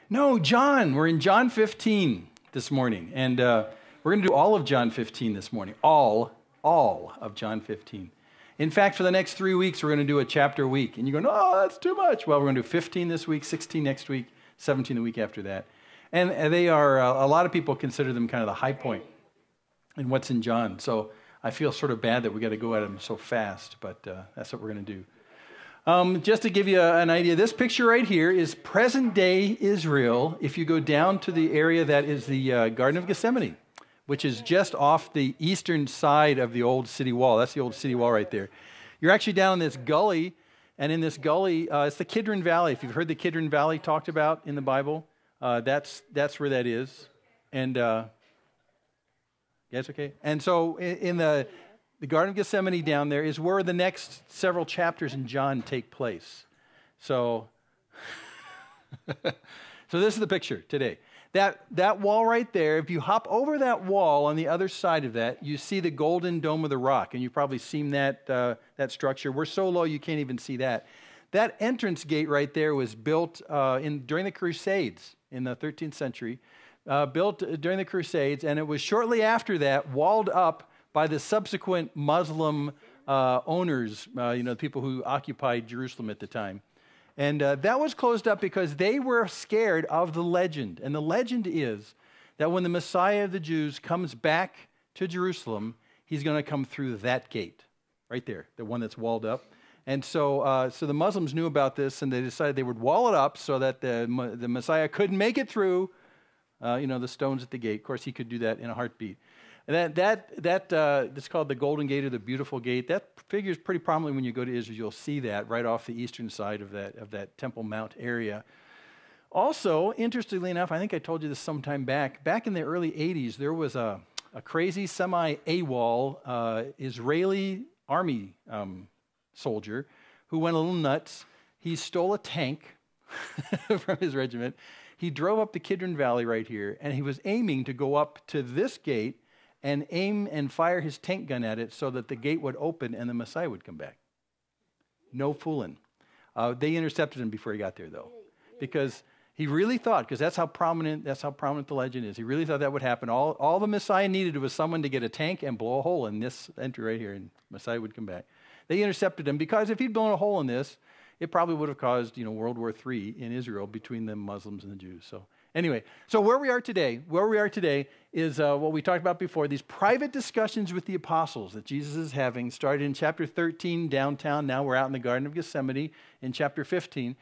No, John. We're in John 15 this morning. And we're going to do all of John 15 this morning. All of John 15. In fact, for the next 3 weeks, we're going to do a chapter a week. And you're going, oh, that's too much. Well, we're going to do 15 this week, 16 next week, 17 the week after that. And they are, a lot of people consider them kind of the high point in what's in John. So I feel sort of bad that we got to go at them so fast, but that's what we're going to do. Just to give you an idea, this picture right here is present-day Israel if you go down to the area that is the Garden of Gethsemane, which is just off the eastern side of the old city wall. That's the old city wall right there. You're actually down in this gully, and in this gully, it's the Kidron Valley. If you've heard the Kidron Valley talked about in the Bible, that's where that is. And, yes, okay? And so in the Garden of Gethsemane down there is where the next several chapters in John take place. So, so this is the picture today. That wall right there, if you hop over that wall on the other side of that, you see the golden dome of the rock, and you've probably seen that structure. We're so low you can't even see that. That entrance gate right there was built during the Crusades in the 13th century, built during the Crusades, and it was shortly after that walled up by the subsequent Muslim owners, the people who occupied Jerusalem at the time. And that was closed up because they were scared of the legend. And the legend is that when the Messiah of the Jews comes back to Jerusalem, he's going to come through that gate, right there, the one that's walled up. And so the Muslims knew about this, and they decided they would wall it up so that the Messiah couldn't make it through, the stones at the gate. Of course, he could do that in a heartbeat. And that's called the Golden Gate or the Beautiful Gate. That figures pretty prominently when you go to Israel. You'll see that right off the eastern side of that Temple Mount area. Also, interestingly enough, I think I told you this sometime back. Back in the early 80s, there was a crazy semi-AWOL Israeli army soldier who went a little nuts. He stole a tank from his regiment. He drove up the Kidron Valley right here, and he was aiming to go up to this gate and aim and fire his tank gun at it so that the gate would open and the Messiah would come back. No fooling. They intercepted him before he got there, though, because he really thought, because that's how prominent the legend is. He really thought that would happen. All the Messiah needed was someone to get a tank and blow a hole in this entry right here, and Messiah would come back. They intercepted him because if he'd blown a hole in this, it probably would have caused, World War III in Israel between the Muslims and the Jews. So anyway, where we are today is what we talked about before, these private discussions with the apostles that Jesus is having, started in chapter 13 downtown. Now we're out in the Garden of Gethsemane in chapter 15.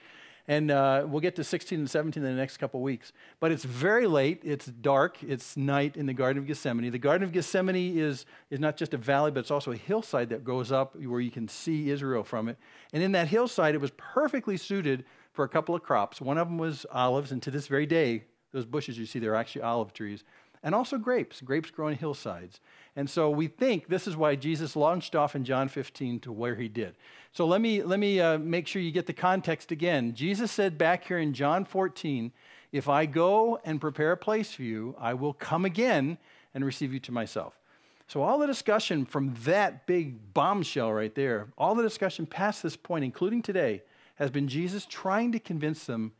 And we'll get to 16 and 17 in the next couple weeks. But it's very late. It's dark. It's night in the Garden of Gethsemane. The Garden of Gethsemane is not just a valley, but it's also a hillside that goes up where you can see Israel from it. And in that hillside, it was perfectly suited for a couple of crops. One of them was olives, and to this very day, those bushes you see there are actually olive trees. And also grapes. Grapes grow on hillsides. And so we think this is why Jesus launched off in John 15 to where he did. So let me make sure you get the context again. Jesus said back here in John 14, if I go and prepare a place for you, I will come again and receive you to myself. So all the discussion from that big bombshell right there, all the discussion past this point, including today, has been Jesus trying to convince them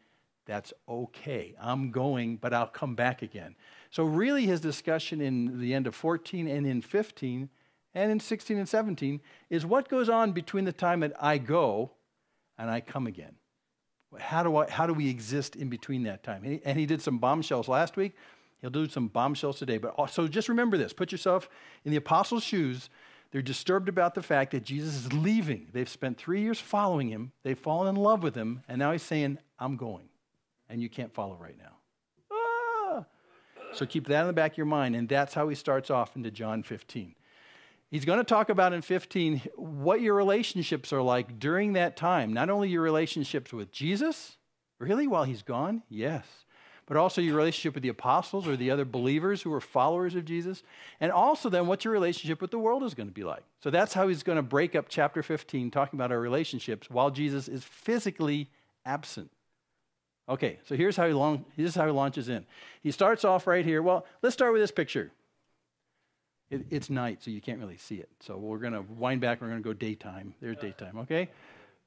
that's okay. I'm going, but I'll come back again. So really his discussion in the end of 14 and in 15 and in 16 and 17 is what goes on between the time that I go and I come again. How do we exist in between that time? And he did some bombshells last week. He'll do some bombshells today. But also just remember this. Put yourself in the apostles' shoes. They're disturbed about the fact that Jesus is leaving. They've spent 3 years following him. They've fallen in love with him. And now he's saying, I'm going. And you can't follow right now. So keep that in the back of your mind, and that's how he starts off into John 15. He's going to talk about in 15 what your relationships are like during that time. Not only your relationships with Jesus, really, while he's gone, yes, but also your relationship with the apostles or the other believers who are followers of Jesus, and also then what your relationship with the world is going to be like. So that's how he's going to break up chapter 15, talking about our relationships while Jesus is physically absent. Okay, so here's how he launches in. He starts off right here. Well, let's start with this picture. It's night, so you can't really see it. So we're going to wind back. We're going to go daytime. There's daytime, okay?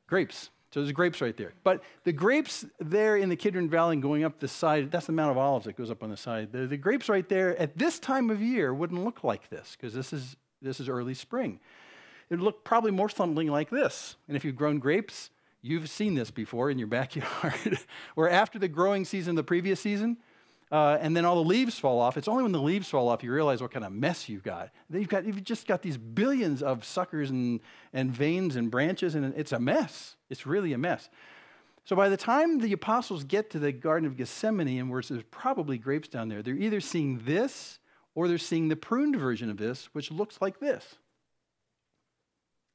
Grapes. So there's grapes right there. But the grapes there in the Kidron Valley and going up the side, that's the Mount of Olives that goes up on the side. The grapes right there at this time of year wouldn't look like this because this is early spring. It would look probably more something like this. And if you've grown grapes, you've seen this before in your backyard, where after the growing season, the previous season, and then all the leaves fall off. It's only when the leaves fall off you realize what kind of mess you've got. Then you've just got these billions of suckers and veins and branches, and it's a mess. It's really a mess. So by the time the apostles get to the Garden of Gethsemane, and where there's probably grapes down there, they're either seeing this or they're seeing the pruned version of this, which looks like this.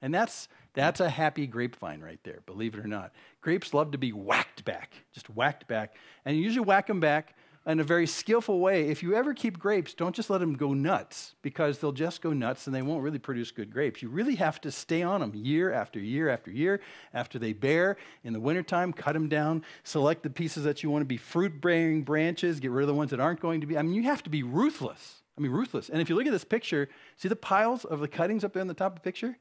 And that's a happy grapevine right there, believe it or not. Grapes love to be whacked back, just whacked back. And you usually whack them back in a very skillful way. If you ever keep grapes, don't just let them go nuts, because they'll just go nuts and they won't really produce good grapes. You really have to stay on them year after year after year. After they bear, in the wintertime, cut them down, select the pieces that you want to be fruit-bearing branches, get rid of the ones that aren't going to be. I mean, you have to be ruthless. Ruthless. And if you look at this picture, see the piles of the cuttings up there on the top of the picture?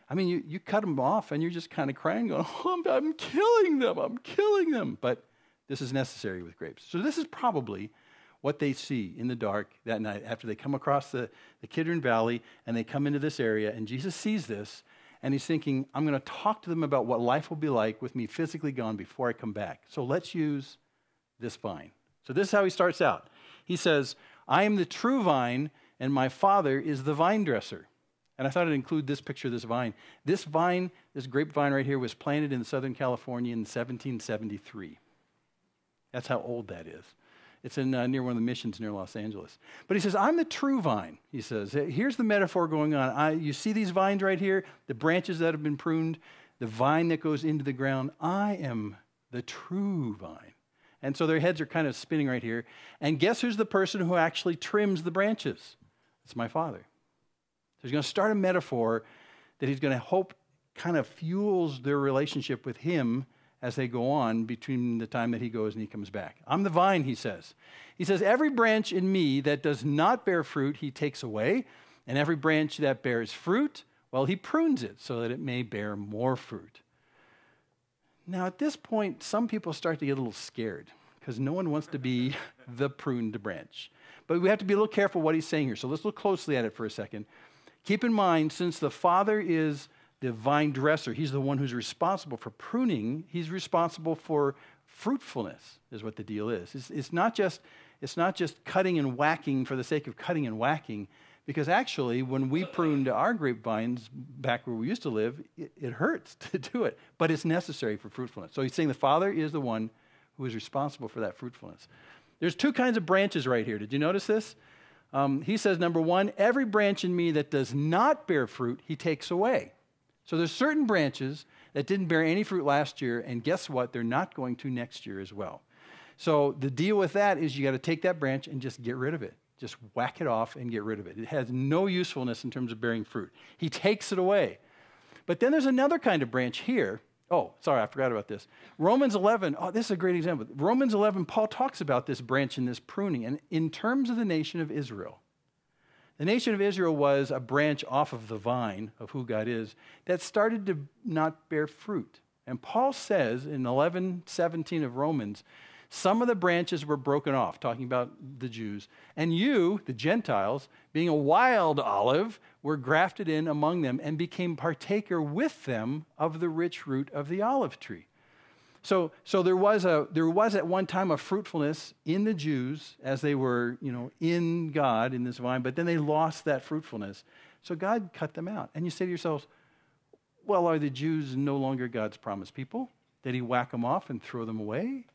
I mean, you cut them off and you're just kind of crying, going, oh, I'm killing them. But this is necessary with grapes. So this is probably what they see in the dark that night after they come across the Kidron Valley and they come into this area. And Jesus sees this and he's thinking, I'm going to talk to them about what life will be like with me physically gone before I come back. So let's use this vine. So this is how he starts out. He says, I am the true vine and my Father is the vine dresser. And I thought I'd include this picture of this vine. This vine, this grapevine right here, was planted in Southern California in 1773. That's how old that is. It's in near one of the missions near Los Angeles. But he says, I'm the true vine, he says. Here's the metaphor going on. You see these vines right here, the branches that have been pruned, the vine that goes into the ground. I am the true vine. And so their heads are kind of spinning right here. And guess who's the person who actually trims the branches? It's my Father. So he's going to start a metaphor that he's going to hope kind of fuels their relationship with him as they go on between the time that he goes and he comes back. I'm the vine, he says. He says, every branch in me that does not bear fruit, he takes away. And every branch that bears fruit, well, he prunes it so that it may bear more fruit. Now, at this point, some people start to get a little scared because no one wants to be the pruned branch. But we have to be a little careful what he's saying here. So let's look closely at it for a second. Keep in mind, since the Father is the vine dresser, he's the one who's responsible for pruning, he's responsible for fruitfulness, is what the deal is. It's not just cutting and whacking for the sake of cutting and whacking, because actually, when we pruned our grapevines back where we used to live, it hurts to do it, but it's necessary for fruitfulness. So he's saying the Father is the one who is responsible for that fruitfulness. There's two kinds of branches right here. Did you notice this? He says, number one, every branch in me that does not bear fruit, he takes away. So there's certain branches that didn't bear any fruit last year, and guess what? They're not going to next year as well. So the deal with that is you got to take that branch and just get rid of it. Just whack it off and get rid of it. It has no usefulness in terms of bearing fruit. He takes it away. But then there's another kind of branch here. Oh, sorry, I forgot about this. Romans 11, this is a great example. Romans 11, Paul talks about this branch and this pruning, and in terms of the nation of Israel. The nation of Israel was a branch off of the vine of who God is that started to not bear fruit. And Paul says in 11:17 of Romans, some of the branches were broken off, talking about the Jews. And you, the Gentiles, being a wild olive, were grafted in among them and became partaker with them of the rich root of the olive tree. So there was at one time a fruitfulness in the Jews as they were, in God, in this vine, but then they lost that fruitfulness. So God cut them out. And you say to yourselves, well, are the Jews no longer God's promised people? Did he whack them off and throw them away?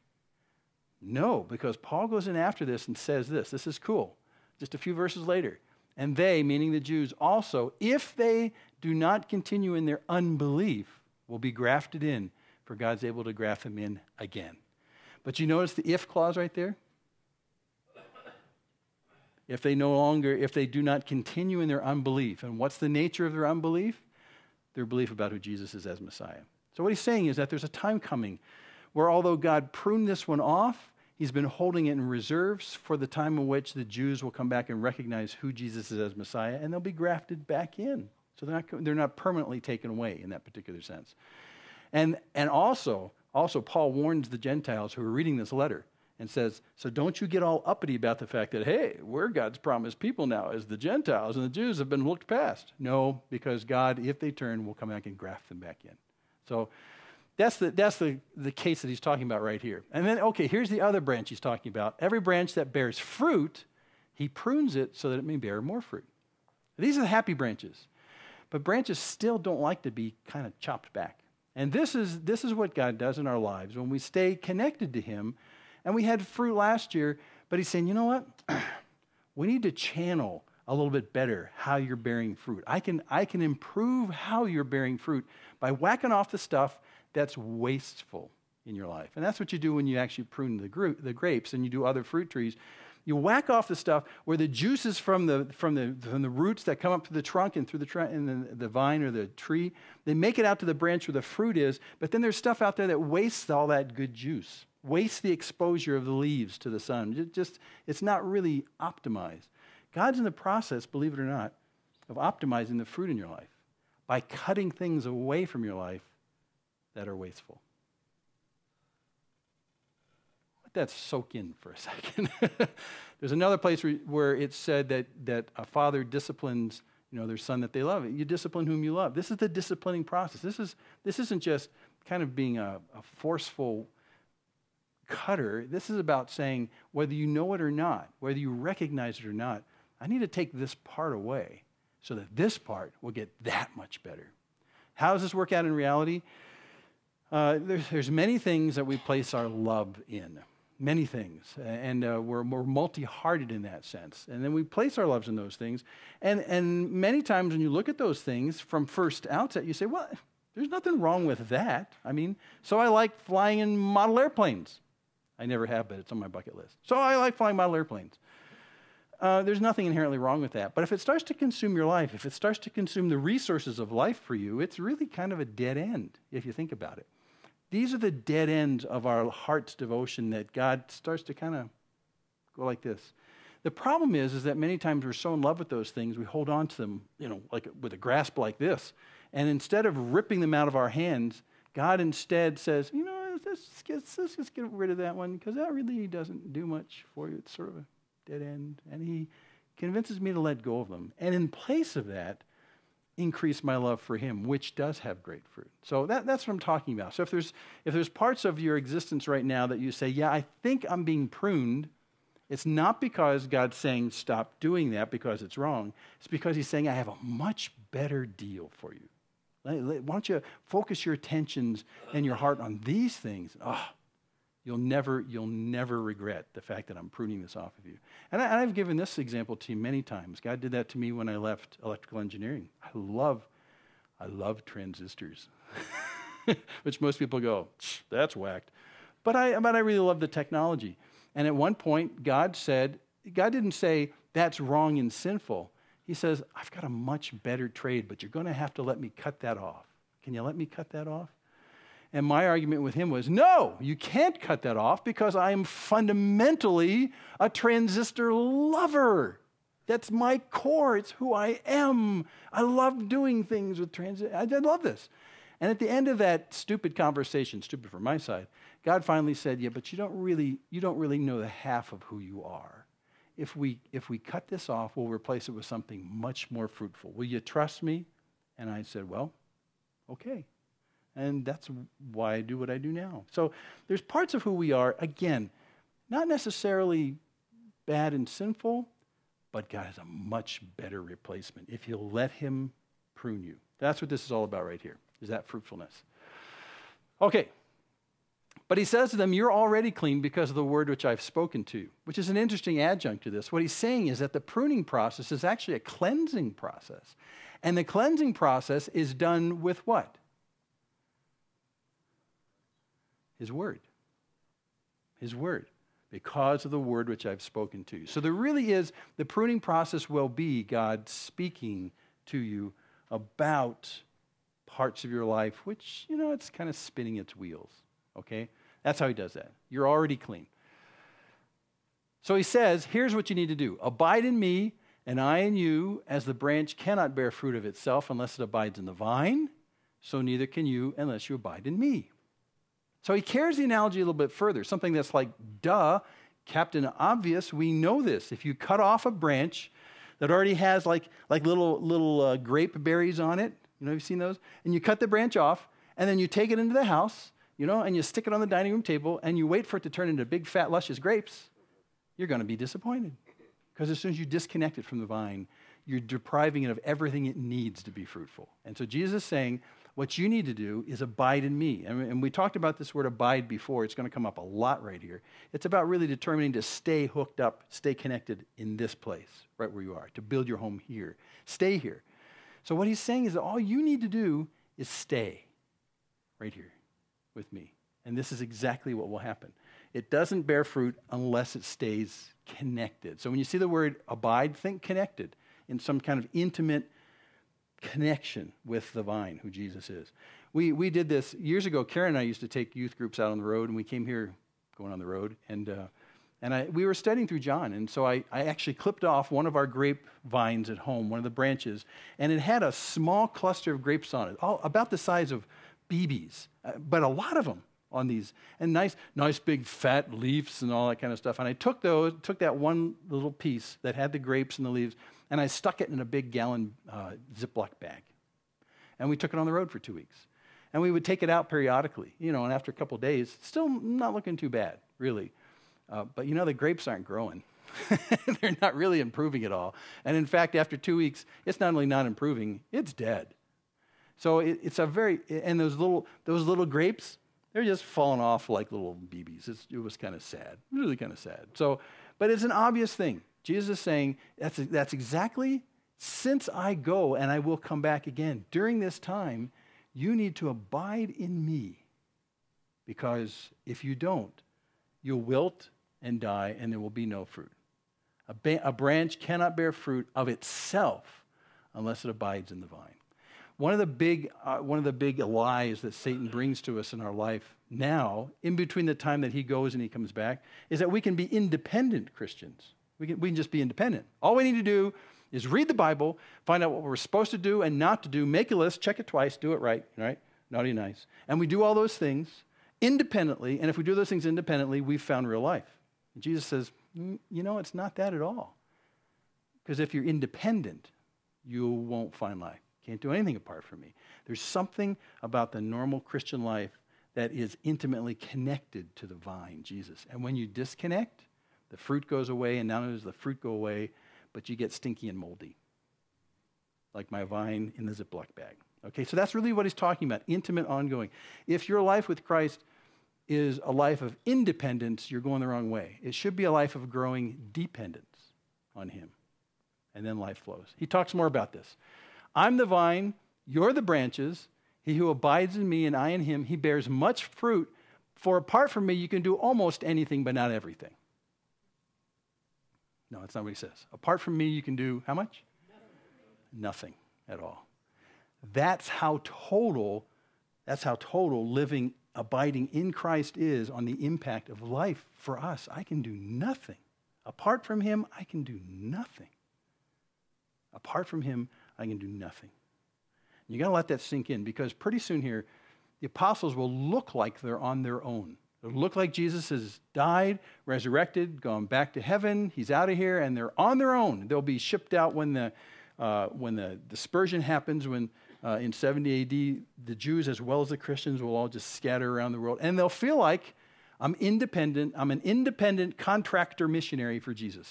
No, because Paul goes in after this and says this. This is cool. Just a few verses later. And they, meaning the Jews, also, if they do not continue in their unbelief, will be grafted in, for God's able to graft them in again. But you notice the if clause right there? If they do not continue in their unbelief. And what's the nature of their unbelief? Their belief about who Jesus is as Messiah. So what he's saying is that there's a time coming where although God pruned this one off, he's been holding it in reserves for the time in which the Jews will come back and recognize who Jesus is as Messiah, and they'll be grafted back in. So they're not permanently taken away in that particular sense. And also Paul warns the Gentiles who are reading this letter and says, so don't you get all uppity about the fact that, hey, we're God's promised people now, as the Gentiles and the Jews have been looked past. No, because God, if they turn, will come back and graft them back in. So that's the case that he's talking about right here. And then, okay, here's the other branch he's talking about. Every branch that bears fruit, he prunes it so that it may bear more fruit. These are the happy branches. But branches still don't like to be kind of chopped back. And this is what God does in our lives when we stay connected to him. And we had fruit last year, but he's saying, you know what? We need to channel a little bit better how you're bearing fruit. I can improve how you're bearing fruit by whacking off the stuff that's wasteful in your life. And that's what you do when you actually prune the grapes and you do other fruit trees. You whack off the stuff where the juices from the roots that come up to the trunk and through the vine or the tree, they make it out to the branch where the fruit is, but then there's stuff out there that wastes all that good juice, wastes the exposure of the leaves to the sun. It's not really optimized. God's in the process, believe it or not, of optimizing the fruit in your life by cutting things away from your life that are wasteful. Let that soak in for a second. There's another place where it's said that a father disciplines, their son that they love. You discipline whom you love. This is the disciplining process. This isn't just kind of being a forceful cutter. This is about saying, whether you know it or not, whether you recognize it or not, I need to take this part away so that this part will get that much better. How does this work out in reality? There's many things that we place our love in. Many things. And we're multi-hearted in that sense. And then we place our loves in those things. And many times when you look at those things from first outset, you say, well, there's nothing wrong with that. So I like flying in model airplanes. I never have, but it's on my bucket list. So I like flying model airplanes. There's nothing inherently wrong with that. But if it starts to consume your life, if it starts to consume the resources of life for you, it's really kind of a dead end, if you think about it. These are the dead ends of our heart's devotion that God starts to kind of go like this. The problem is that many times we're so in love with those things, we hold on to them, like with a grasp like this. And instead of ripping them out of our hands, God instead says, let's just get rid of that one because that really doesn't do much for you. It's sort of a dead end. And he convinces me to let go of them. And in place of that, increase my love for him, which does have great fruit. So that's what I'm talking about. So if there's parts of your existence right now that you say, yeah, I think I'm being pruned, it's not because God's saying stop doing that because it's wrong. It's because he's saying I have a much better deal for you. Why don't you focus your attentions and your heart on these things? You'll never regret the fact that I'm pruning this off of you. And I've given this example to you many times. God did that to me when I left electrical engineering. I love transistors, which most people go, that's whacked. But I really love the technology. And at one point, God didn't say that's wrong and sinful. He says, I've got a much better trade, but you're going to have to let me cut that off. Can you let me cut that off? And my argument with him was, no, you can't cut that off because I am fundamentally a transistor lover. That's my core. It's who I am. I love doing things with transistors. I love this. And at the end of that stupid conversation, stupid from my side, God finally said, yeah, but you don't really know the half of who you are. If we cut this off, we'll replace it with something much more fruitful. Will you trust me? And I said, well, okay. And that's why I do what I do now. So there's parts of who we are, again, not necessarily bad and sinful, but God has a much better replacement if you'll let him prune you. That's what this is all about right here, is that fruitfulness. Okay. But he says to them, you're already clean because of the word which I've spoken to you, which is an interesting adjunct to this. What he's saying is that the pruning process is actually a cleansing process. And the cleansing process is done with what? His word. His word. Because of the word which I've spoken to you. So there really is, the pruning process will be God speaking to you about parts of your life, which, it's kind of spinning its wheels. Okay? That's how he does that. You're already clean. So he says, here's what you need to do. Abide in me, and I in you, as the branch cannot bear fruit of itself unless it abides in the vine. so neither can you unless you abide in me. So he carries the analogy a little bit further, something that's like, duh, Captain Obvious, we know this. If you cut off a branch that already has like little grape berries on it, you've seen those? And you cut the branch off, and then you take it into the house, and you stick it on the dining room table, and you wait for it to turn into big, fat, luscious grapes, you're going to be disappointed. Because as soon as you disconnect it from the vine, you're depriving it of everything it needs to be fruitful. And so Jesus is saying, what you need to do is abide in me. And we talked about this word abide before. It's going to come up a lot right here. It's about really determining to stay hooked up, stay connected in this place, right where you are, to build your home here. Stay here. So what he's saying is that all you need to do is stay right here with me. And this is exactly what will happen. It doesn't bear fruit unless it stays connected. So when you see the word abide, think connected in some kind of intimate connection with the vine, who Jesus is. We did this years ago. Karen and I used to take youth groups out on the road, and we came here going on the road, and we were studying through John, and so I actually clipped off one of our grape vines at home, one of the branches, and it had a small cluster of grapes on it, all about the size of BBs, but a lot of them on these, and nice big fat leaves and all that kind of stuff. And I took that one little piece that had the grapes and the leaves, and I stuck it in a big gallon Ziploc bag. And we took it on the road for 2 weeks. And we would take it out periodically, and after a couple of days, still not looking too bad, really. But the grapes aren't growing. They're not really improving at all. And in fact, after 2 weeks, it's not only not improving, it's dead. So it's a very, and those little grapes, they're just falling off like little BBs. It was kind of sad, really kind of sad. So, but it's an obvious thing. Jesus is saying, that's exactly, since I go and I will come back again, during this time, you need to abide in me. Because if you don't, you'll wilt and die and there will be no fruit. A branch cannot bear fruit of itself unless it abides in the vine. One of the big lies that Satan brings to us in our life now, in between the time that he goes and he comes back, is that we can be independent Christians. We can just be independent. All we need to do is read the Bible, find out what we're supposed to do and not to do, make a list, check it twice, do it right? Naughty, nice. And we do all those things independently, and if we do those things independently, we've found real life. And Jesus says, it's not that at all. Because if you're independent, you won't find life. Can't do anything apart from me. There's something about the normal Christian life that is intimately connected to the vine, Jesus. And when you disconnect, the fruit goes away, and not only does the fruit go away, but you get stinky and moldy, like my vine in the Ziploc bag. Okay, so that's really what he's talking about, intimate, ongoing. If your life with Christ is a life of independence, you're going the wrong way. It should be a life of growing dependence on him, and then life flows. He talks more about this. I'm the vine, you're the branches. He who abides in me and I in him, he bears much fruit. For apart from me, you can do almost anything, but not everything. No, that's not what he says. Apart from me, you can do how much? Nothing at all. That's how total living, abiding in Christ is on the impact of life for us. I can do nothing. Apart from him, I can do nothing. Apart from him, I can do nothing. You got to let that sink in, because pretty soon here, the apostles will look like they're on their own. It'll look like Jesus has died, resurrected, gone back to heaven. He's out of here, and they're on their own. They'll be shipped out when the dispersion happens, when in 70 AD, the Jews as well as the Christians will all just scatter around the world. And they'll feel like, I'm independent. I'm an independent contractor missionary for Jesus.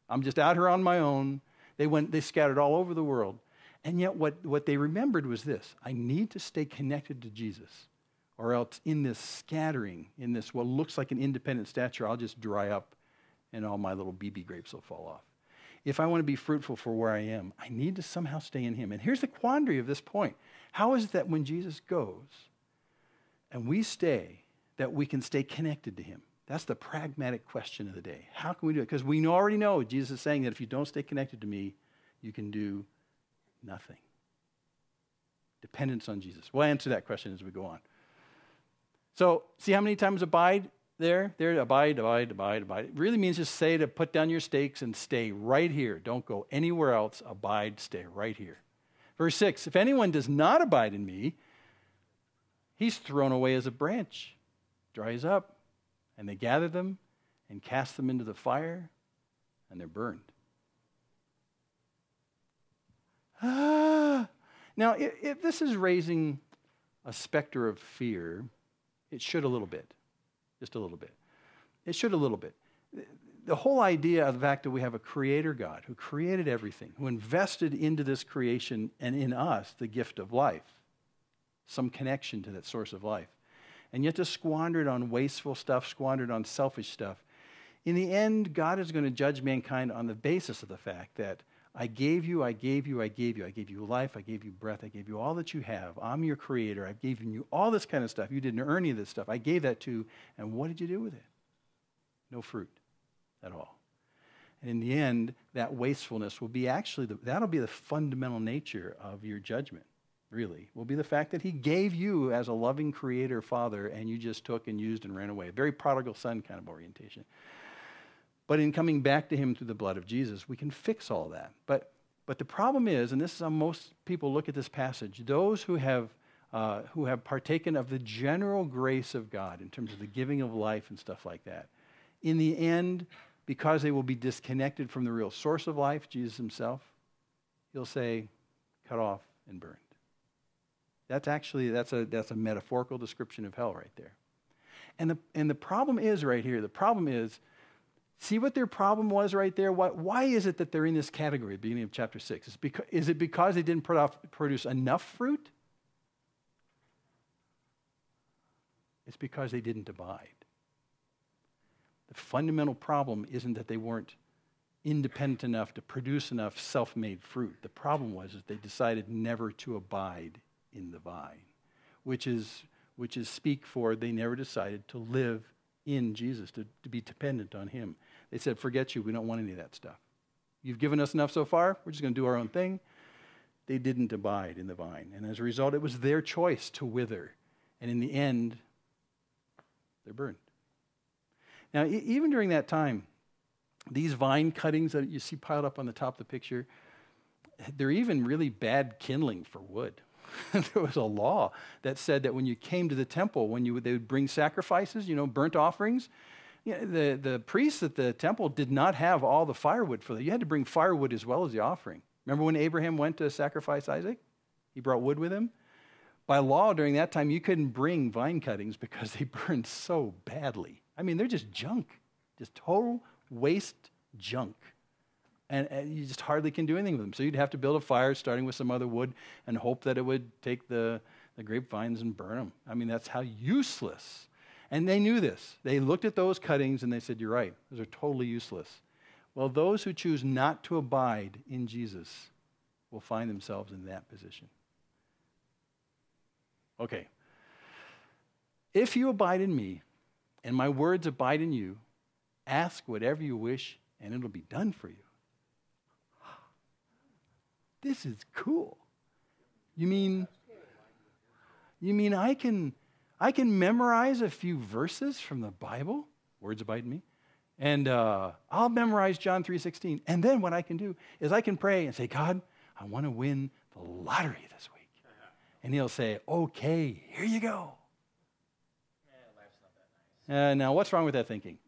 I'm just out here on my own. They scattered all over the world. And yet what they remembered was this: I need to stay connected to Jesus, or else in this scattering, in this what looks like an independent stature, I'll just dry up and all my little BB grapes will fall off. If I want to be fruitful for where I am, I need to somehow stay in him. And here's the quandary of this point. How is it that when Jesus goes and we stay, that we can stay connected to him? That's the pragmatic question of the day. How can we do it? Because we already know Jesus is saying that if you don't stay connected to me, you can do nothing. Dependence on Jesus. We'll answer that question as we go on. So, see how many times abide there? There, abide. It really means just say to put down your stakes and stay right here. Don't go anywhere else. Abide, stay right here. Verse 6, if anyone does not abide in me, He's thrown away as a branch, dries up, and they gather them and cast them into the fire, and they're burned. Now, if this is raising a specter of fear, it should a little bit. Just a little bit. It should a little bit. The whole idea of the fact that we have a creator God who created everything, who invested into this creation and in us the gift of life, some connection to that source of life, and yet to squander it on wasteful stuff, squander it on selfish stuff. In the end, God is going to judge mankind on the basis of the fact that I gave you life, I gave you breath, I gave you all that you have. I'm your creator. I've given you all this kind of stuff. You didn't earn any of this stuff. I gave that to you, and what did you do with it? No fruit at all. And in the end, that wastefulness will be that'll be the fundamental nature of your judgment, really, will be the fact that he gave you as a loving creator father, and you just took and used and ran away. A very prodigal son kind of orientation. But in coming back to him through the blood of Jesus, we can fix all that. But the problem is, and this is how most people look at this passage, those who have partaken of the general grace of God in terms of the giving of life and stuff like that, in the end, because they will be disconnected from the real source of life, Jesus himself, he'll say, cut off and burned. That's a metaphorical description of hell right there. And the problem is right here, see what their problem was right there? Why is it that they're in this category at the beginning of chapter 6? Is it because they didn't produce enough fruit? It's because they didn't abide. The fundamental problem isn't that they weren't independent enough to produce enough self-made fruit. The problem was that they decided never to abide in the vine, which is speak for they never decided to live in Jesus, to be dependent on him. They said, forget you, we don't want any of that stuff. You've given us enough so far, we're just going to do our own thing. They didn't abide in the vine. And as a result, it was their choice to wither. And in the end, they're burned. Now, even during that time, these vine cuttings that you see piled up on the top of the picture, they're even really bad kindling for wood. There was a law that said that when you came to the temple, they would bring sacrifices, burnt offerings, the priests at the temple did not have all the firewood for that. You had to bring firewood as well as the offering. Remember when Abraham went to sacrifice Isaac? He brought wood with him. By law, during that time, you couldn't bring vine cuttings because they burned so badly. I mean, they're just junk, just total waste junk. And you just hardly can do anything with them. So you'd have to build a fire starting with some other wood and hope that it would take the grapevines and burn them. I mean, that's how useless. And they knew this. They looked at those cuttings and they said, you're right, those are totally useless. Well, those who choose not to abide in Jesus will find themselves in that position. Okay. If you abide in me and my words abide in you, ask whatever you wish and it'll be done for you. This is cool. You mean I can memorize a few verses from the Bible, words abide in me, and I'll memorize John 3:16. And then what I can do is I can pray and say, God, I want to win the lottery this week. And he'll say, okay, here you go. Life's not that nice. Now, what's wrong with that thinking?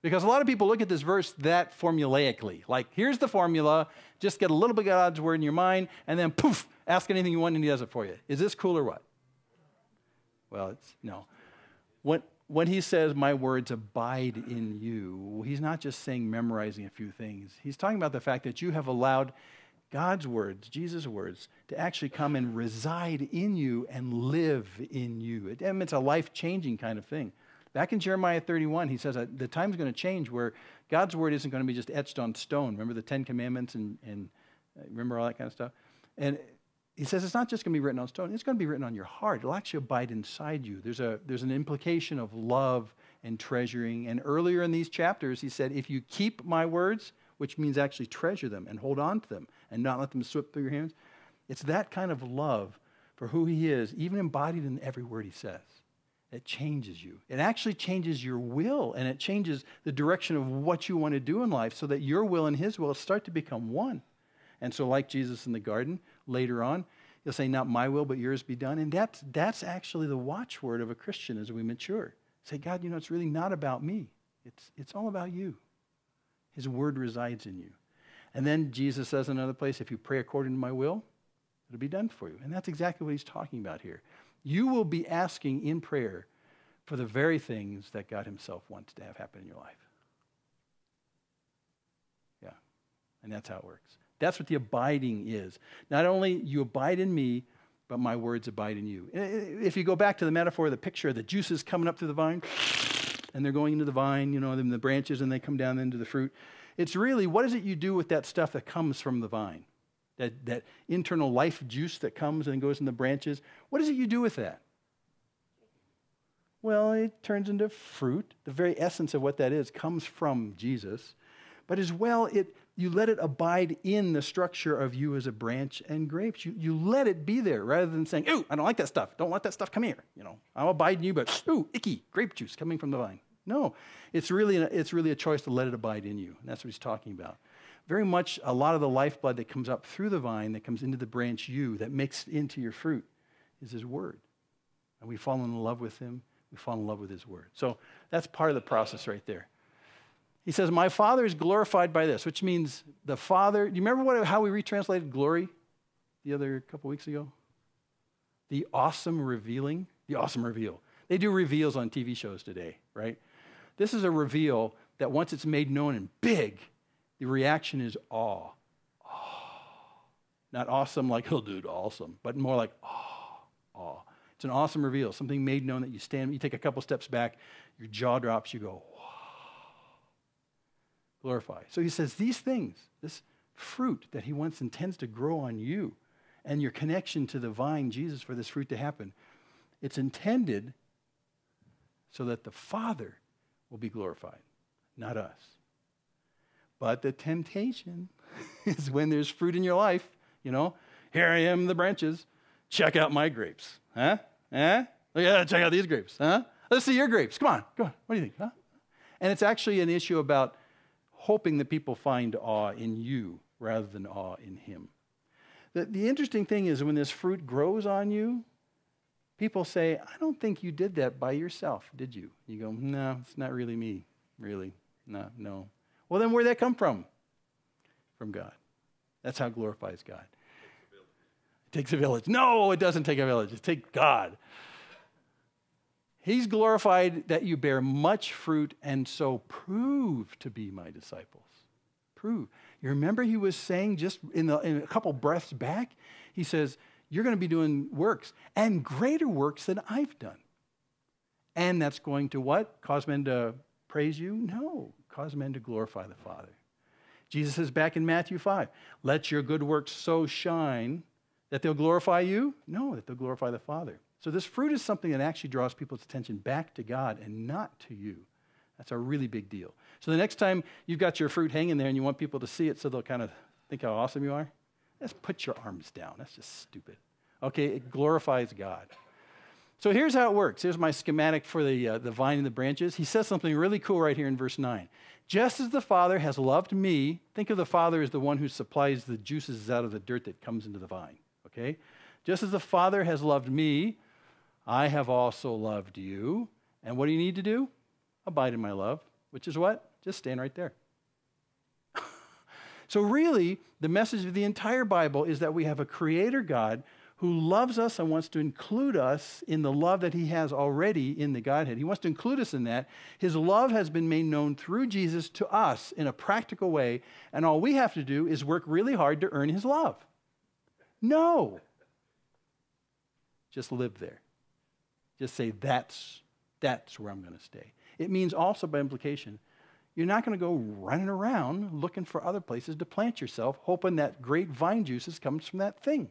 Because a lot of people look at this verse that formulaically. Like, here's the formula, just get a little bit of God's word in your mind, and then poof, ask anything you want and he does it for you. Is this cool or what? Well, it's no. When he says, my words abide in you, he's not just saying memorizing a few things. He's talking about the fact that you have allowed God's words, Jesus' words, to actually come and reside in you and live in you. It's a life-changing kind of thing. Back in Jeremiah 31, he says that the time's going to change where God's word isn't going to be just etched on stone. Remember the Ten Commandments and remember all that kind of stuff? And he says it's not just going to be written on stone. It's going to be written on your heart. It'll actually abide inside you. There's an implication of love and treasuring. And earlier in these chapters, he said, if you keep my words, which means actually treasure them and hold on to them and not let them slip through your hands, it's that kind of love for who he is, even embodied in every word he says. It changes you. It actually changes your will, and it changes the direction of what you want to do in life so that your will and his will start to become one. And so like Jesus in the garden, later on, He'll say, not my will, but yours be done. And that's actually the watchword of a Christian as we mature. Say, God, it's really not about me. It's all about you. His word resides in you. And then Jesus says in another place, if you pray according to my will, it'll be done for you. And that's exactly what he's talking about here. You will be asking in prayer for the very things that God himself wants to have happen in your life. Yeah. And that's how it works. That's what the abiding is. Not only you abide in me, but my words abide in you. If you go back to the metaphor, the picture of the juices coming up through the vine, and they're going into the vine, in the branches, and they come down into the fruit. It's really, what is it you do with that stuff that comes from the vine? That internal life juice that comes and goes in the branches. What is it you do with that? Well, it turns into fruit. The very essence of what that is comes from Jesus. But as well, you let it abide in the structure of you as a branch and grapes. You let it be there rather than saying, ooh, I don't like that stuff. Don't let that stuff come here. I'll abide in you, but ooh, icky, grape juice coming from the vine. No, it's really a choice to let it abide in you. And that's what he's talking about. Very much a lot of the lifeblood that comes up through the vine, that comes into the branch you, that makes into your fruit, is his word. And we fall in love with him. We fall in love with his word. So that's part of the process right there. He says, my Father is glorified by this, which means the Father. Do you remember how we retranslated glory the other couple weeks ago? The awesome revealing. The awesome reveal. They do reveals on TV shows today, right? This is a reveal that once it's made known and big, the reaction is awe. Not awesome like, oh, dude, awesome, but more like awe. It's an awesome reveal, something made known that you take a couple steps back, your jaw drops, you go, wow. Glorify. So he says these things, this fruit that he intends to grow on you, and your connection to the vine, Jesus, for this fruit to happen, it's intended so that the Father will be glorified, not us. But the temptation is when there's fruit in your life, here I am, the branches, check out my grapes. Huh? Yeah, check out these grapes. Huh? Let's see your grapes. Come on. What do you think? Huh? And it's actually an issue about hoping that people find awe in you rather than awe in him. The interesting thing is when this fruit grows on you, people say, I don't think you did that by yourself, did you? You go, no, it's not really me, really. No. Well, then where'd that come from? From God. That's how it glorifies God. It takes a village. No, it doesn't take a village. It takes God. He's glorified that you bear much fruit and so prove to be my disciples. Prove. You remember he was saying just in a couple breaths back, he says, you're going to be doing works and greater works than I've done. And that's going to what? Cause men to praise you? No. Cause men to glorify the Father. Jesus says back in Matthew 5, let your good works so shine that they'll glorify you? No, that they'll glorify the Father. So this fruit is something that actually draws people's attention back to God and not to you. That's a really big deal. So the next time you've got your fruit hanging there and you want people to see it so they'll kind of think how awesome you are, just put your arms down. That's just stupid. Okay, it glorifies God. So here's how it works. Here's my schematic for the vine and the branches. He says something really cool right here in verse 9. Just as the Father has loved me, think of the Father as the one who supplies the juices out of the dirt that comes into the vine. Okay? Just as the Father has loved me, I have also loved you. And what do you need to do? Abide in my love, which is what? Just stand right there. So really, the message of the entire Bible is that we have a creator God who loves us and wants to include us in the love that he has already in the Godhead. He wants to include us in that. His love has been made known through Jesus to us in a practical way, and all we have to do is work really hard to earn his love. No. Just live there. Just say, that's where I'm going to stay. It means also by implication, you're not going to go running around looking for other places to plant yourself, hoping that great vine juices comes from that thing.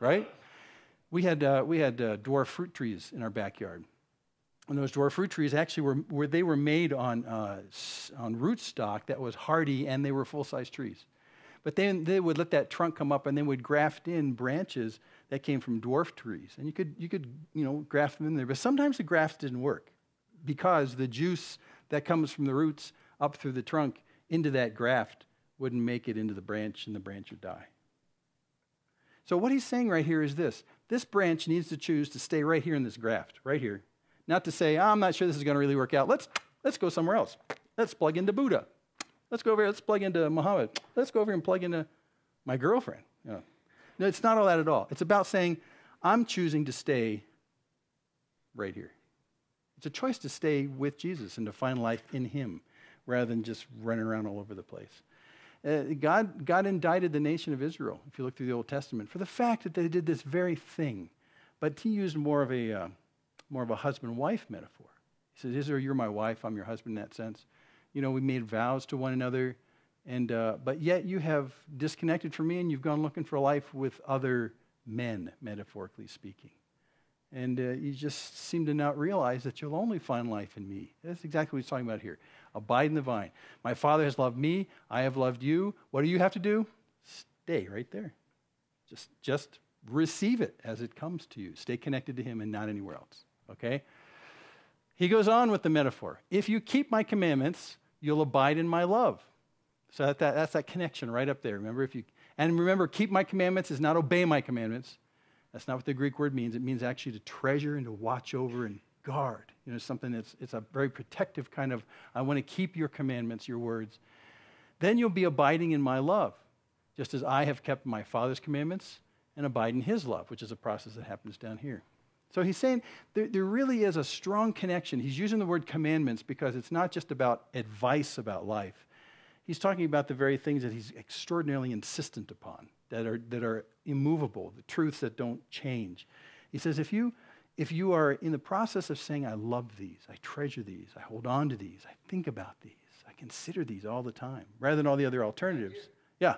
Right? We had dwarf fruit trees in our backyard. And those dwarf fruit trees actually were made on rootstock that was hardy, and they were full-size trees. But then they would let that trunk come up, and they would graft in branches that came from dwarf trees. And you could graft them in there. But sometimes the grafts didn't work because the juice that comes from the roots up through the trunk into that graft wouldn't make it into the branch, and the branch would die. So what he's saying right here is this. This branch needs to choose to stay right here in this graft, right here. Not to say, I'm not sure this is going to really work out. Let's go somewhere else. Let's plug into Buddha. Let's go over here. Let's plug into Muhammad. Let's go over and plug into my girlfriend. No, it's not all that at all. It's about saying, I'm choosing to stay right here. It's a choice to stay with Jesus and to find life in him rather than just running around all over the place. God indicted the nation of Israel, if you look through the Old Testament, for the fact that they did this very thing. But he used more of a husband-wife metaphor. He says, Israel, you're my wife, I'm your husband in that sense. We made vows to one another, but yet you have disconnected from me and you've gone looking for life with other men, metaphorically speaking. And you just seem to not realize that you'll only find life in me. That's exactly what he's talking about here. Abide in the vine. My Father has loved me. I have loved you. What do you have to do? Stay right there. Just receive it as it comes to you. Stay connected to him and not anywhere else. Okay? He goes on with the metaphor. If you keep my commandments, you'll abide in my love. So that's that connection right up there. Remember, keep my commandments is not obey my commandments. That's not what the Greek word means. It means actually to treasure and to watch over and guard. Something it's a very protective kind of, I want to keep your commandments, your words. Then you'll be abiding in my love, just as I have kept my Father's commandments and abide in his love, which is a process that happens down here. So he's saying there really is a strong connection. He's using the word commandments because it's not just about advice about life. He's talking about the very things that he's extraordinarily insistent upon, that are immovable, the truths that don't change. He says, if you are in the process of saying, I love these, I treasure these, I hold on to these, I think about these, I consider these all the time, rather than all the other alternatives. Yeah.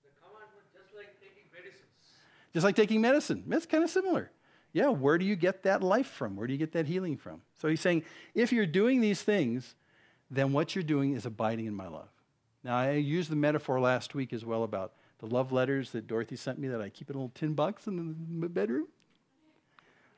The commandment, just like taking medicines. Just like taking medicine. It's kind of similar. Yeah, where do you get that life from? Where do you get that healing from? So he's saying, if you're doing these things, then what you're doing is abiding in my love. Now, I used the metaphor last week as well about the love letters that Dorothy sent me that I keep in a little tin box in the bedroom.